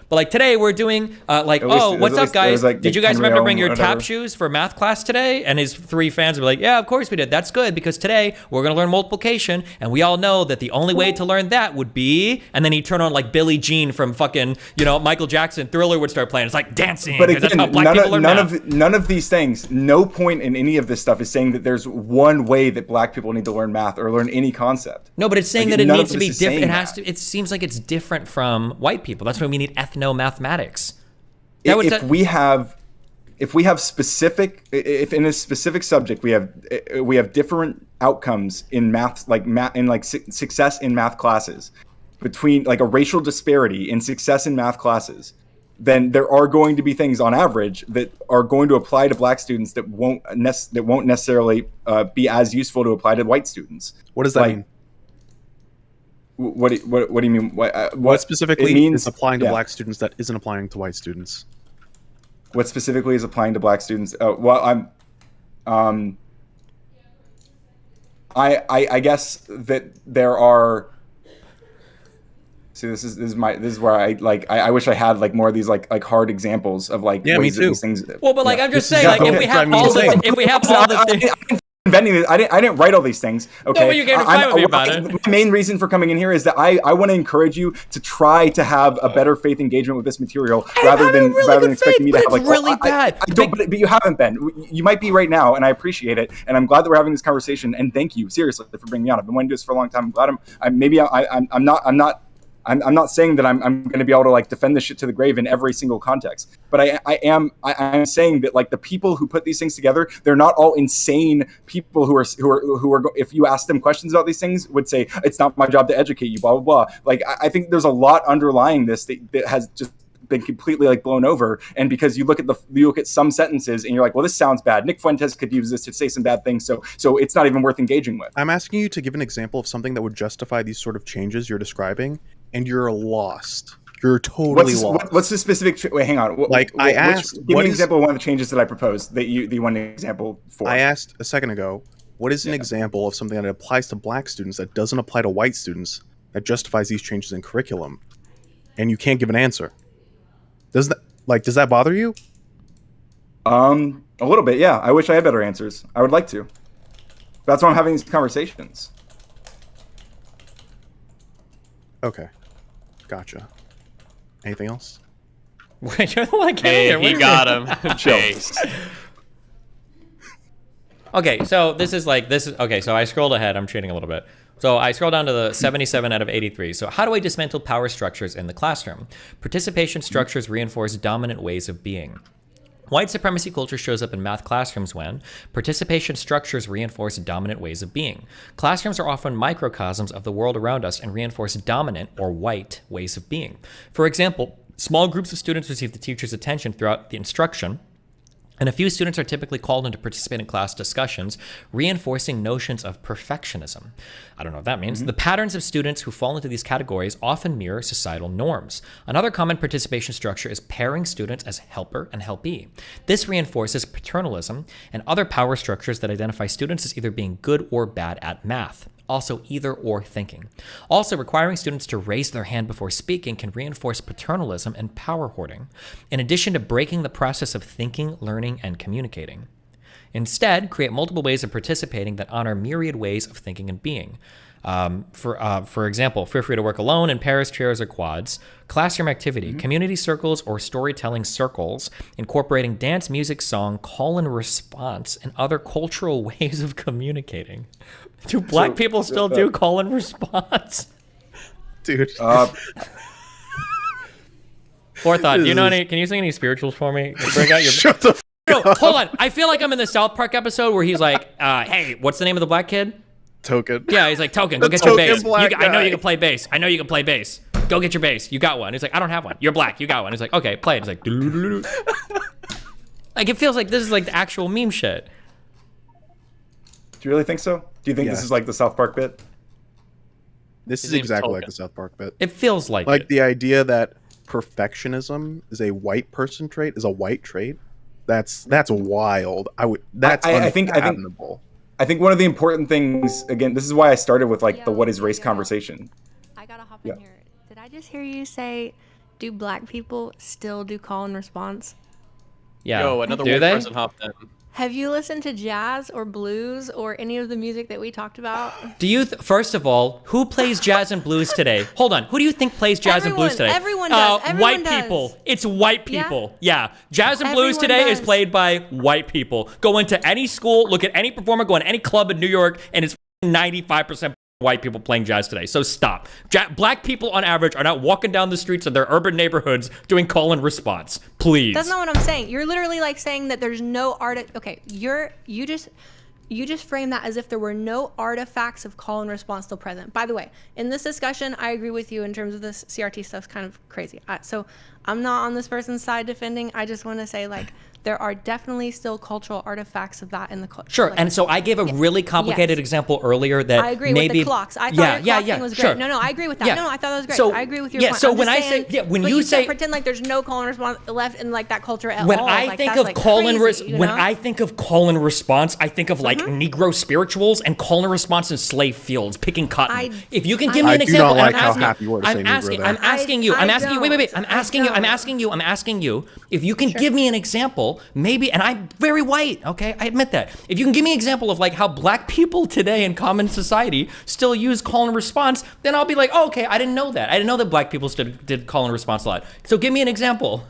But like today we're doing what's up, guys? Like did you guys remember to bring your whatever. tap shoes for math class today? And his 3 fans were like, yeah, of course we did. That's good because today we're gonna learn multiplication, and we all know that the only way to learn that would be. And then he'd turn on like Billie Jean from fucking Michael Jackson. Thriller would start playing. It's like dancing. But again, that's how black people learn math. none of these things. No point in any of this stuff is saying that there's one way that black people need to learn math or learn any concept. No, but it's saying that it needs to be different. It has to. It seems like it's different from white people. That's why we need ethno-mathematics. If we have specific, if in a specific subject we have different outcomes in math, success in math classes, between like a racial disparity in success in math classes, then there are going to be things on average that are going to apply to black students that won't necessarily be as useful to apply to white students. What does that mean? What do you mean? What specifically is applying to black students that isn't applying to white students? What specifically is applying to black students? I guess that there are. See, this is where I wish I had like more of these like hard examples of like ways that these things. Well, but like I'm just saying, like if we have all the things. Inventing it. I didn't write all these things. Okay. No, but you came to fight with me about it. My main reason for coming in here is that I want to encourage you to try to have a better faith engagement with this material rather than expecting me to have like. Really bad. I don't, but you haven't been. You might be right now, and I appreciate it, and I'm glad that we're having this conversation. And thank you seriously for bringing me on. I've been wanting to do this for a long time. I'm glad I'm not saying that I'm going to be able to like defend this shit to the grave in every single context, but I am saying that like the people who put these things together, they're not all insane people who are if you ask them questions about these things would say it's not my job to educate you, blah blah blah. Like I think there's a lot underlying this that has just been completely like blown over, and because you look at some sentences and you're like, well, this sounds bad. Nick Fuentes could use this to say some bad things, so it's not even worth engaging with. I'm asking you to give an example of something that would justify these sort of changes you're describing, and you're lost. You're totally lost. What's the specific? Wait, hang on. I asked. Give me an example of one of the changes that I proposed that you want an example for. I asked a second ago. What is an example of something that applies to black students that doesn't apply to white students that justifies these changes in curriculum? And you can't give an answer. Does that bother you? A little bit, yeah. I wish I had better answers. I would like to. That's why I'm having these conversations. Okay. Gotcha. Anything else? Wait, you're the one Hey, he got him. Chase. Okay, so so I scrolled ahead. I'm cheating a little bit. So I scroll down to the 77 out of 83. So how do I dismantle power structures in the classroom? Participation structures reinforce dominant ways of being. White supremacy culture shows up in math classrooms when participation structures reinforce dominant ways of being. Classrooms are often microcosms of the world around us and reinforce dominant or white ways of being. For example, small groups of students receive the teacher's attention throughout the instruction, and a few students are typically called in to participate in class discussions, reinforcing notions of perfectionism. I don't know what that means. The patterns of students who fall into these categories often mirror societal norms. Another common participation structure is pairing students as helper and helpee. This reinforces paternalism and other power structures that identify students as either being good or bad at math. also either or thinking. Also, requiring students to raise their hand before speaking can reinforce paternalism and power hoarding, in addition to breaking the process of thinking, learning, and communicating. Instead, create multiple ways of participating that honor myriad ways of thinking and being. For example, feel free to work alone in pairs, trios, or quads. Classroom activity, community circles or storytelling circles, incorporating dance, music, song, call and response, and other cultural ways of communicating. Do black people still do call and response? Dude. Forethought, do you know any? Can you sing any spirituals for me? Break out your. Shut the f No, hold on. I feel like I'm in the South Park episode where he's like, "Hey, what's the name of the black kid?" Token. Yeah, he's like, Token, go The get your token bass. black I know guy. you can play bass. I know you can play bass. Go get your bass. You got one. He's like, I don't have one. You're black. You got one. He's like, okay, play it. He's like, doo-doo-doo-doo. Like, it feels like this is like the actual meme shit. Do you really think so? Do you think Yeah. this is like the South Park bit? This His is name's exactly Token. like the South Park bit. It feels like Like it. the idea that perfectionism is a white person trait, is a white trait. That's wild. That's I think unfathomable. I think one of the important things, again, this is why I started with like the what is race Yo. conversation. I gotta hop Yeah. in here. Did I just hear you say, do black people still do call and response? Yeah. Yo, another Do white they? person hopped in. Have you listened to jazz or blues or any of the music that we talked about? Do you, first of all, who plays jazz and blues today? Hold on. Who do you think plays jazz and blues today? Everyone does. Everyone white does. people. It's white Yeah? people. Yeah. Jazz and blues Everyone today is does. played by white people. Go into any school, look at any performer, go in any club in New York, and it's 95% white people playing jazz today. So stop. Black people on average are not walking down the streets of their urban neighborhoods doing call and response. Please. That's not what I'm saying. You're literally like saying that there's no art. Okay, you just frame that as if there were no artifacts of call and response still present. By the way, in this discussion, I agree with you in terms of this CRT stuff's kind of crazy. So I'm not on this person's side defending. I just want to say like there are definitely still cultural artifacts of that in the culture. Sure, Like, and so I gave a really complicated example earlier that I agree maybe with the clocks. I thought your clock thing was great. sure. No, I agree with that. Yeah. No, I thought that was great. So- I agree with your yeah, point. so I'm when just I say- saying, yeah, when but you can't say- pretend like there's no call and response left in like that culture at When all. I Like, think that's, of like, call and crazy, you when know? I think of call and response, I think of like Negro spirituals and call and response in slave fields picking cotton. If you can give me I an do example, not like I'm how asking, happy you were to say I'm Negro asking, there. I'm asking you, I'm I asking you. Wait, don't. I'm asking you, I'm asking you. If you can give me an example, maybe, and I'm very white, okay, I admit that. If you can give me an example of like how black people today in common society still use call and response, then I'll be like, oh, okay, I didn't know that. I didn't know that black people still did call and response a lot. So give me an example.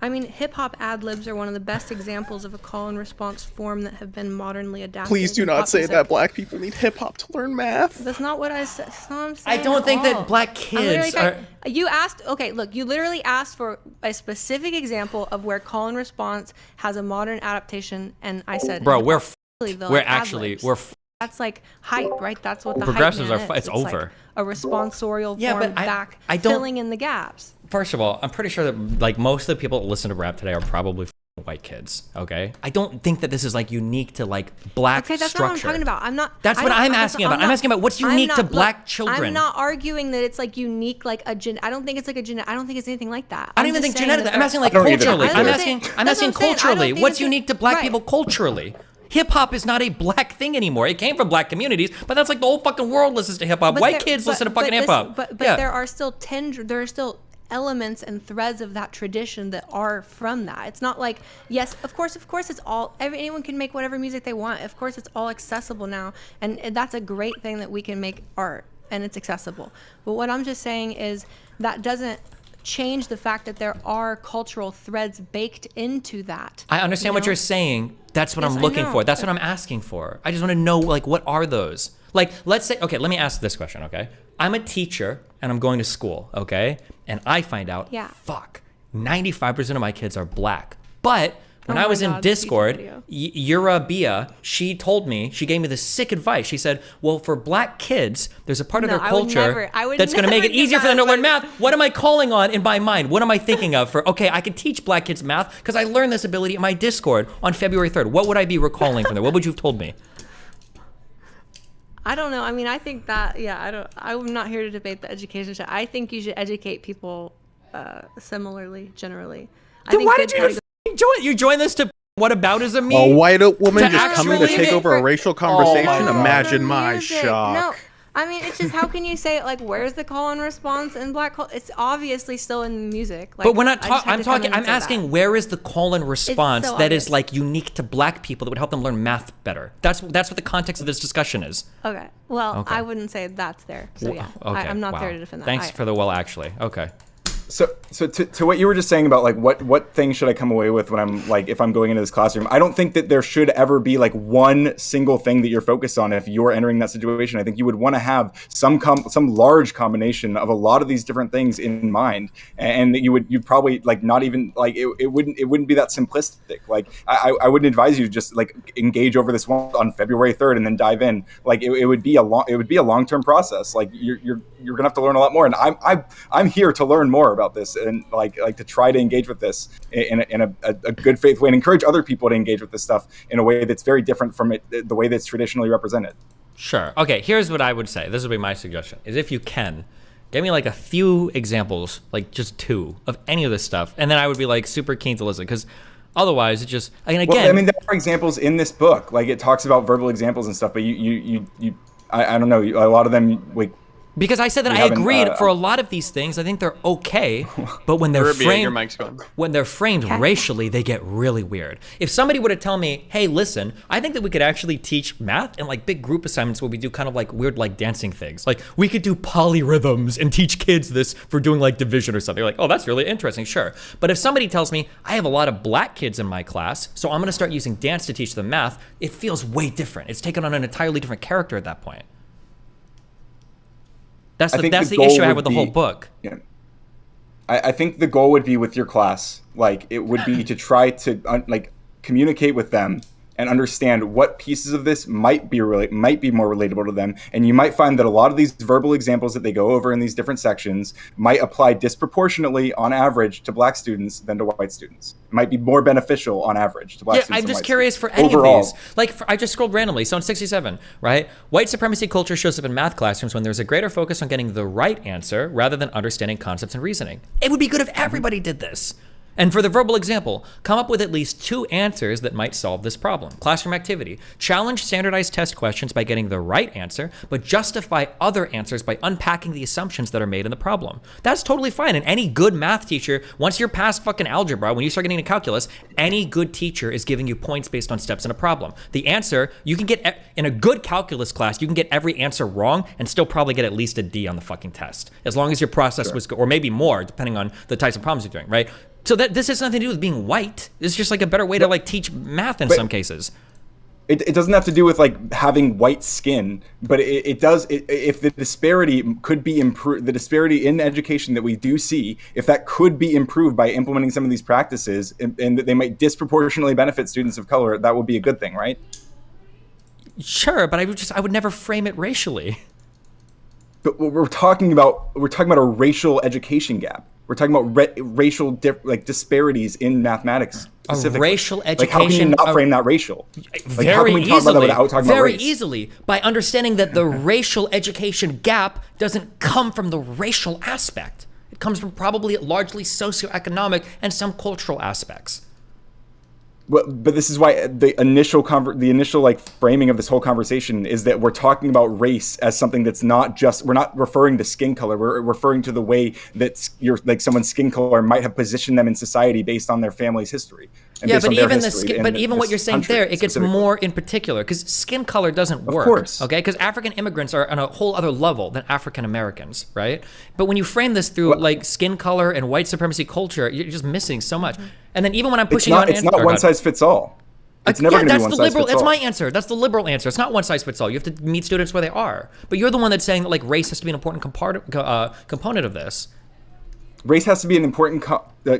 I mean, hip hop ad libs are one of the best examples of a call and response form that have been modernly adapted. Please do in not pop say music. that black people need hip hop to learn math. That's not what I said. That's not what I'm I saying don't at think all. that black I'm literally kids are. trying- You asked. Okay, look. You literally asked for a specific example of where call and response has a modern adaptation, and I said, Bro, we're hip-hop, the, we're like, actually ad-libs. we're That's like hype, right? That's what the Progressives hype are man it's is. over. Like a responsorial Yeah, form but I don't- filling in the gaps. First of all, I'm pretty sure that like most of the people that listen to rap today are probably white kids. Okay, I don't think that this is like unique to like black Okay, that's structure. not what I'm talking about. I'm not. That's I what don't- I'm that's- asking about. I'm asking about what's I'm unique not- to look, black children. I'm not arguing that it's like unique, like a gen. I don't think it's like a gen. I don't think it's anything like that. I don't I'm even just think saying genetically. that I'm there- asking like I don't either. culturally. I I'm don't asking. think- I'm that's asking what I'm saying. I don't culturally. think What's it's unique to black right. people culturally? Hip hop is not a black thing anymore. It came from black communities, but that's like the whole fucking world listens to hip hop. But White there- kids but- listen to but fucking this- hip hop. But Yeah. there are still there are still elements and threads of that tradition that are from that. It's not like, yes, of course it's all, anyone can make whatever music they want. Of course it's all accessible now, and that's a great thing that we can make art and it's accessible. But what I'm just saying is that doesn't change the fact that there are cultural threads baked into that. I understand you what know? you're saying. That's what Yes, I'm I looking know. for. That's what I'm asking for. I just want to know, like, what are those? Like, let's say, okay, let me ask this question, okay? I'm a teacher and I'm going to school, okay? And I find out, Yeah. fuck, 95% of my kids are black. But when Oh I my was in God, the teacher Discord, video. Yura Bia, she gave me this sick advice. She said, well, for black kids, there's a part of No, their I would culture never- that's going to make never it give easier for that them to learn advice. math. What am I calling on in my mind? What am I thinking of for, okay, I can teach black kids math because I learned this ability in my Discord on February 3rd. What would I be recalling from there? What would you have told me? I don't know. I mean, I think that, I'm not here to debate the education shit. I think you should educate people similarly, generally. I Then think why good did you even join this to whataboutism A me? white woman To just coming to actually- take over a racial conversation. my God. Imagine my Music. shock. No, I mean, it's just how can you say like where's the call and response in black culture? It's obviously still in the music. Like, But we're not I just talking. had I'm to come talking. in and I'm say asking that. where is the call and response so that is obvious. like unique to black people that would help them learn math better? That's what the context of this discussion is. Okay. Well, Okay. I wouldn't say that's there. So yeah, Okay. I'm not wow. there to defend that. Thanks for the well, actually. Okay. So to what you were just saying about like what things should I come away with when I'm like if I'm going into this classroom, I don't think that there should ever be like one single thing that you're focused on if you're entering that situation. I think you would want to have some large combination of a lot of these different things in mind, and that you'd probably like not even like it wouldn't be that simplistic. Like I wouldn't advise you to just like engage over this one on February 3rd and then dive in. Like it would be a long-term process. Like you're gonna have to learn a lot more, and I'm here to learn more about this and like to try to engage with this in a good faith way and encourage other people to engage with this stuff in a way that's very different from the way that's traditionally represented. Sure. Okay. Here's what I would say. This would be my suggestion: is if you can, give me like a few examples, like just 2 of any of this stuff, and then I would be like super keen to listen because otherwise it just. I mean, again. Well, I mean, there are examples in this book. Like it talks about verbal examples and stuff, but I don't know. A lot of them like. Because I said that We I haven't, agreed for a lot of these things. I think they're okay, but when they're Caribbean, your framed, mic's going. when they're framed racially, they get really weird. If somebody were to tell me, "Hey, listen, I think that we could actually teach math in like big group assignments where we do kind of like weird like dancing things. Like we could do polyrhythms and teach kids this for doing like division or something." You're like, "Oh, that's really interesting." Sure. But if somebody tells me, "I have a lot of black kids in my class, so I'm going to start using dance to teach them math," it feels way different. It's taken on an entirely different character at that point. That's the goal issue I have would with the whole be- book. Yeah. I think the goal would be with your class, like it would be to try to like communicate with them and understand what pieces of this might be more relatable to them. And you might find that a lot of these verbal examples that they go over in these different sections might apply disproportionately on average to black students than to white students. It might be more beneficial on average to black Yeah, students. I'm than just white curious students. for any Overall, of these. Like, I just scrolled randomly. So in 67, right? White supremacy culture shows up in math classrooms when there's a greater focus on getting the right answer rather than understanding concepts and reasoning. It would be good if everybody did this. And for the verbal example, come up with at least 2 answers that might solve this problem. Classroom activity. Challenge standardized test questions by getting the right answer, but justify other answers by unpacking the assumptions that are made in the problem. That's totally fine. And any good math teacher, once you're past fucking algebra, when you start getting into calculus, any good teacher is giving you points based on steps in a problem. The answer, you can get, in a good calculus class, you can get every answer wrong and still probably get at least a D on the fucking test. As long as your process was good, or maybe more, depending on the types of problems you're doing, right? So that this has nothing to do with being white. It's just like a better way to like teach math in some cases. It doesn't have to do with like having white skin, but it does. If the disparity could be improved, the disparity in education that we do see, if that could be improved by implementing some of these practices, and that they might disproportionately benefit students of color, that would be a good thing, right? Sure, but I would never frame it racially. But we're talking about a racial education gap. We're talking about racial disparities in mathematics. Specifically. racial Like, how can you education- not frame that racial? Like, Very how can we talk about that without talking about very race? easily, by understanding that the racial education gap doesn't come from the racial aspect. It comes from probably largely socioeconomic and some cultural aspects. But this is why the initial like framing of this whole conversation is that we're talking about race as something that's not just, we're not referring to skin color. We're referring to the way that someone's skin color might have positioned them in society based on their family's history. And Yeah, based but on their even history but in even what this you're saying country there, it gets specifically. more in particular because skin color doesn't work. course. Okay, because African immigrants are on a whole other level than African Americans, right? But when you frame this through like skin color and white supremacy culture, you're just missing so much. And then even when I'm pushing It's not one size fits all. It's never going to be one that's the size liberal. fits That's all. my answer. That's the liberal answer. It's not one size fits all. You have to meet students where they are. But you're the one that's saying that like race has to be an important component of this. Race has to be an important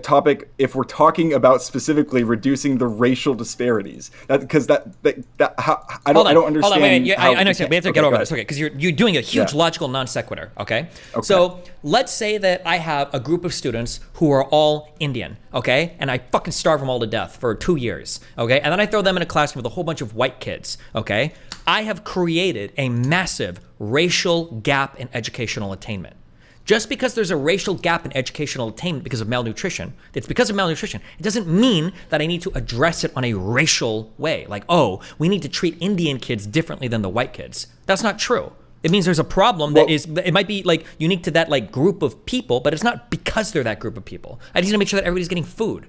topic if we're talking about specifically reducing the racial disparities. I don't understand. Hold on, wait. how I understand. We have to okay, get go over ahead. this, okay? Because you're doing a huge Yeah. logical non sequitur, okay? So let's say that I have a group of students who are all Indian, okay? And I fucking starve them all to death for 2 years, okay? And then I throw them in a classroom with a whole bunch of white kids, okay? I have created a massive racial gap in educational attainment. Just because there's a racial gap in educational attainment because of malnutrition, it's because of malnutrition. It doesn't mean that I need to address it on a racial way. Like, oh, we need to treat Indian kids differently than the white kids. That's not true. It means there's a problem it might be like unique to that like group of people, but it's not because they're that group of people. I just need to make sure that everybody's getting food.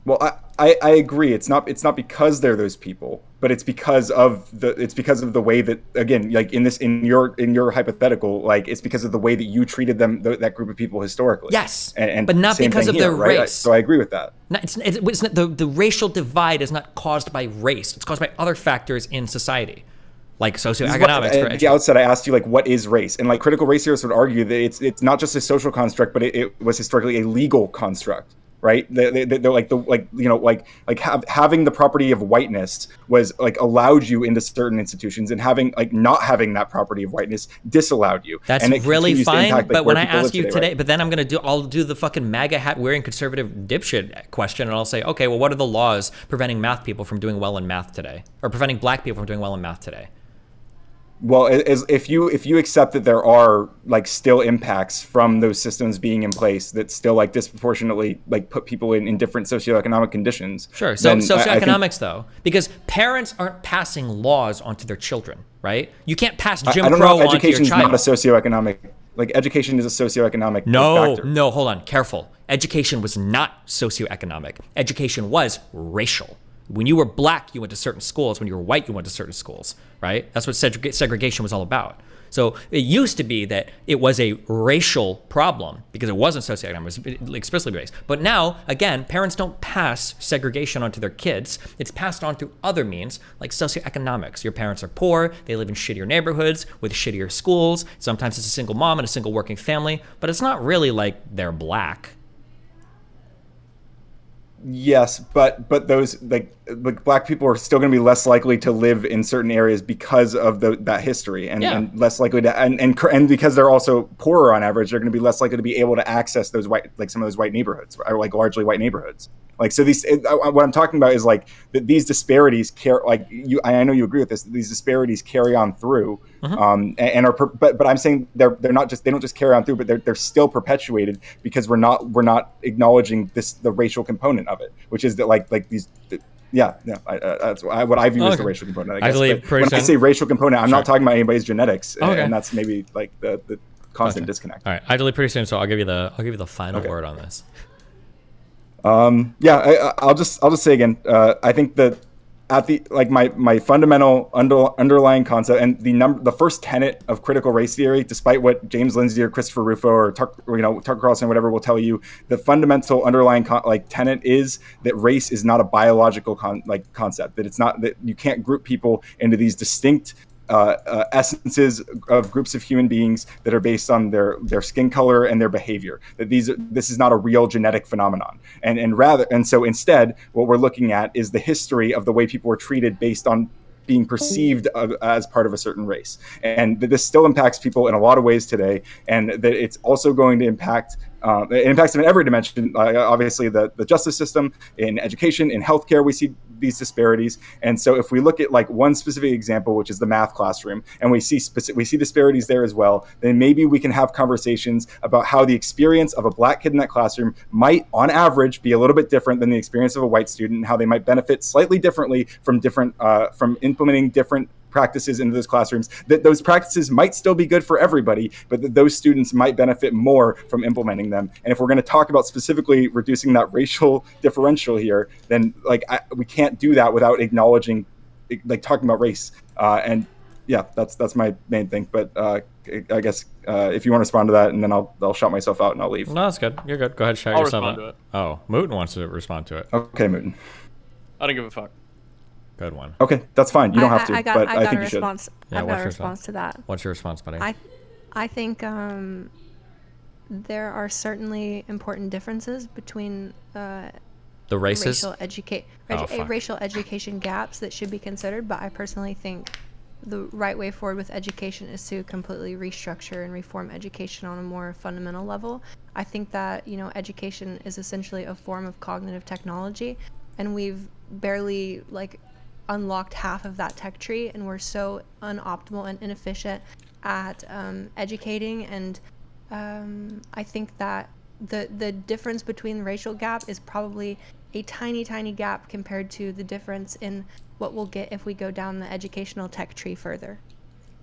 Well, I agree. It's not because they're those people, but it's because of the way that, again, like in your hypothetical, like it's because of the way that you treated them, that group of people historically. Yes, and but not because of their right? race. So I agree with that. It's not, the racial divide is not caused by race. It's caused by other factors in society, like socioeconomics. At the outset, I asked you like, what is race? And like critical race theorists would argue that it's not just a social construct, but it was historically a legal construct. Right, they're having the property of whiteness was like allowed you into certain institutions, and not having that property of whiteness disallowed you. That's and really fine. Impact, but when I ask you today, right? but then I'll do the fucking MAGA hat wearing conservative dipshit question, and I'll say, okay, well, what are the laws preventing math people from doing well in math today, or preventing black people from doing well in math today? Well, if you accept that there are like still impacts from those systems being in place that still like disproportionately like put people in different socioeconomic conditions. Sure. So socioeconomics though, because parents aren't passing laws onto their children, right? You can't pass Jim Crow onto your child. Education is not a socioeconomic. Like education is a socioeconomic factor. No, hold on, careful. Education was not socioeconomic. Education was racial. When you were black, you went to certain schools. When you were white, you went to certain schools, right? That's what segregation was all about. So it used to be that it was a racial problem because it wasn't socioeconomic, it was explicitly based. But now, again, parents don't pass segregation onto their kids. It's passed on through other means like socioeconomics. Your parents are poor, they live in shittier neighborhoods with shittier schools. Sometimes it's a single mom and a single working family, but it's not really like they're black. Yes, but those like black people are still going to be less likely to live in certain areas because of that history, and less likely to and because they're also poorer on average, they're going to be less likely to be able to access those some of those white neighborhoods, or like largely white neighborhoods. Like so, what I'm talking about is like that these disparities I know you agree with this. These disparities carry on through, and are. But I'm saying they don't just carry on through, but they're still perpetuated because we're not acknowledging the racial component of it, which is that like these. That's what I view as the racial component. I guess. When I say racial component, I'm not talking about anybody's genetics, and that's maybe like the constant disconnect. All right, I delete pretty soon, so I'll give you the final word on this. I'll just say again, I think that at the like my fundamental underlying concept and the first tenet of critical race theory, despite what James Lindsay or Christopher Rufo or Tucker Carlson or whatever will tell you, the fundamental underlying tenet is that race is not a biological concept. That it's not, that you can't group people into these distinct essences of groups of human beings that are based on their skin color and their behavior. That this is not a real genetic phenomenon, and so instead, what we're looking at is the history of the way people were treated based on being perceived as part of a certain race, and that this still impacts people in a lot of ways today, and that it's also going to impact. It impacts them in every dimension. Obviously, the justice system, in education, in healthcare, we see these disparities. And so, if we look at like one specific example, which is the math classroom, and we see disparities there as well, then maybe we can have conversations about how the experience of a black kid in that classroom might, on average, be a little bit different than the experience of a white student, and how they might benefit slightly differently from implementing different practices into those classrooms, that those practices might still be good for everybody, but that those students might benefit more from implementing them. And if we're going to talk about specifically reducing that racial differential here, then we can't do that without acknowledging, like talking about race. And yeah, that's my main thing. But I guess if you want to respond to that, and then I'll shout myself out and I'll leave. No, that's good. You're good. Go ahead, shout yourself out. To it. Oh, Mooten wants to respond to it. Okay, Mooten. I don't give a fuck. Good one. Okay, that's fine. You don't have to, but I think you should. I've got a response to that. What's your response, buddy? I think there are certainly important differences between the races, racial education gaps that should be considered. But I personally think the right way forward with education is to completely restructure and reform education on a more fundamental level. I think that education is essentially a form of cognitive technology, and we've barely unlocked half of that tech tree, and we're so unoptimal and inefficient at educating and I think that the difference between racial gap is probably a tiny gap compared to the difference in what we'll get if we go down the educational tech tree further.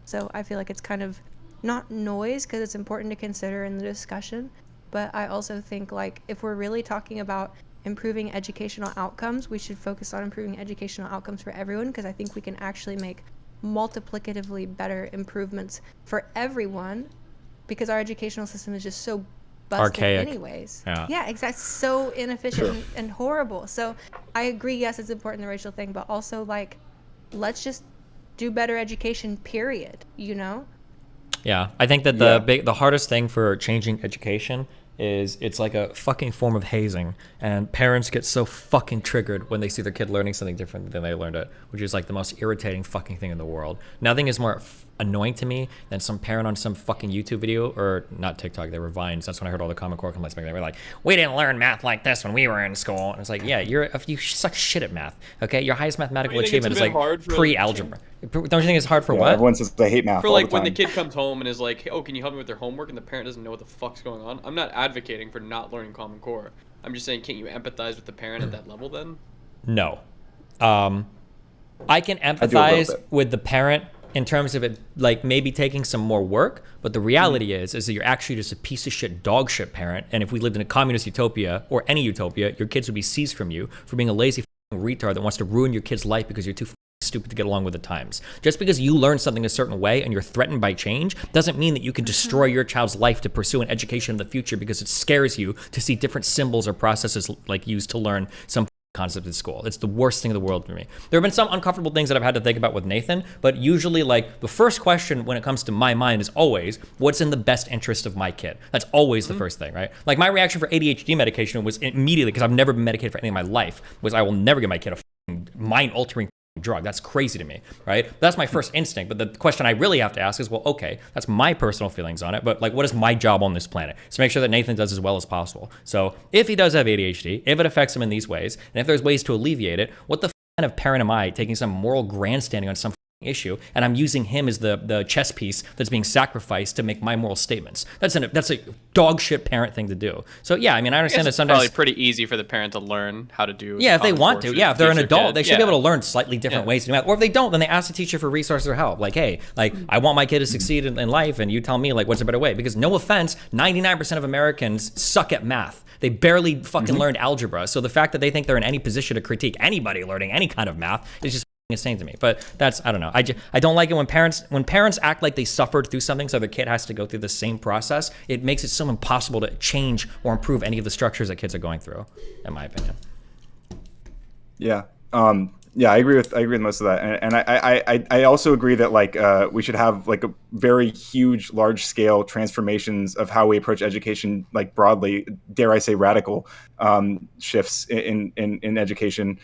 So I feel like it's kind of not noise, because it's important to consider in the discussion, but I also think like if we're really talking about improving educational outcomes, we should focus on improving educational outcomes for everyone, because I think we can actually make multiplicatively better improvements for everyone, because our educational system is just so busted Archaic. anyways. Yeah. Exactly. So inefficient and horrible. So I agree, yes, it's important, the racial thing, but also like, let's just do better education, period, you know? Yeah, I think that the hardest thing for changing education is it's like a fucking form of hazing, and parents get so fucking triggered when they see their kid learning something different than they learned it, which is like the most irritating fucking thing in the world. Nothing is more annoying to me than some parent on some fucking YouTube video, or not TikTok, they were Vines. That's when I heard all the Common Core complaints back. They were like, we didn't learn math like this when we were in school. And it's like, yeah, you suck shit at math, okay? Your highest mathematical achievement is like pre-algebra. Don't you think it's hard for what? Everyone says they hate math For all like the when time. the kid comes home and is like, hey, oh, can you help me with their homework? And the parent doesn't know what the fuck's going on. I'm not advocating for not learning Common Core. I'm just saying, can't you empathize with the parent at that level then? No. I can empathize with the parent in terms of it, like maybe taking some more work, but the reality is that you're actually just a piece of shit, dog shit parent. And if we lived in a communist utopia or any utopia, your kids would be seized from you for being a lazy retard that wants to ruin your kid's life because you're too stupid to get along with the times. Just because you learn something a certain way and you're threatened by change doesn't mean that you can destroy your child's life to pursue an education in the future because it scares you to see different symbols or processes like used to learn some concept at school. It's the worst thing in the world for me. There have been some uncomfortable things that I've had to think about with Nathan, but usually like the first question when it comes to my mind is always, what's in the best interest of my kid? That's always the first thing, right? Like my reaction for ADHD medication was immediately, because I've never been medicated for anything in my life, was I will never give my kid a mind-altering drug. That's crazy to me, right? That's my first instinct. But the question I really have to ask is, well, okay, that's my personal feelings on it, but like, what is my job on this planet? So make sure that Nathan does as well as possible. So if he does have ADHD, if it affects him in these ways, and if there's ways to alleviate it, what the kind of parent am I taking some moral grandstanding on some issue, and I'm using him as the chess piece that's being sacrificed to make my moral statements? That's a dog shit parent thing to do. So yeah, I mean, I understand that sometimes it's probably pretty easy for the parent to learn how to do. Yeah, if they want to. Yeah, if they're an adult, they should be able to learn slightly different ways to do math. Or if they don't, then they ask the teacher for resources or help. Like, hey, like I want my kid to succeed in life, and you tell me like what's a better way. Because no offense, 99% of Americans suck at math. They barely fucking learned algebra. So the fact that they think they're in any position to critique anybody learning any kind of math is just insane to me. But that's, I don't know. I don't like it when parents act like they suffered through something so their kid has to go through the same process. It makes it so impossible to change or improve any of the structures that kids are going through, in my opinion. Yeah. Yeah, I agree with most of that, and I also agree that like we should have like a very huge, large scale transformations of how we approach education, like broadly, dare I say, radical shifts in education.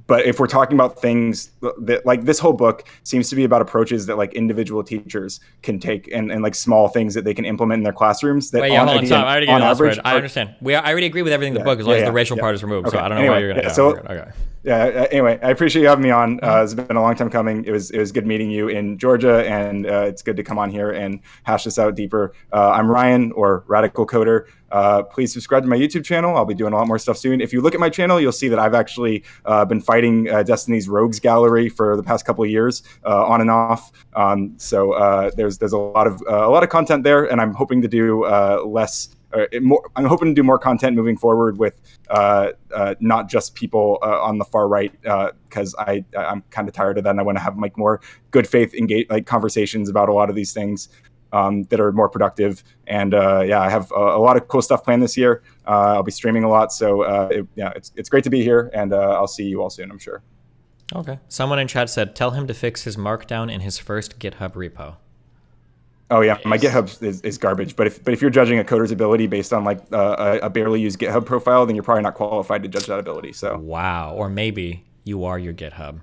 But if we're talking about things that like this whole book seems to be about approaches that like individual teachers can take and like small things that they can implement in their classrooms. That hold on, stop. I already get average, I understand. I already agree with everything in the book as long as the racial part is removed. Okay. So I don't know why you're gonna. Yeah. Anyway, I appreciate you having me on. It's been a long time coming. It was good meeting you in Georgia, and it's good to come on here and hash this out deeper. I'm Ryan, or Radical Coder. Please subscribe to my YouTube channel. I'll be doing a lot more stuff soon. If you look at my channel, you'll see that I've actually been fighting Destiny's Rogues Gallery for the past couple of years, on and off. So there's a lot of content there, and I'm hoping to do less. I'm hoping to do more content moving forward with not just people on the far right, because I'm kind of tired of that, and I want to have like more good faith conversations about a lot of these things that are more productive. And I have a lot of cool stuff planned this year. I'll be streaming a lot, so it's great to be here, and I'll see you all soon, I'm sure. Okay. Someone in chat said, tell him to fix his markdown in his first GitHub repo. Oh yeah, my GitHub is garbage. But if you're judging a coder's ability based on like a barely used GitHub profile, then you're probably not qualified to judge that ability. So wow, or maybe you are your GitHub.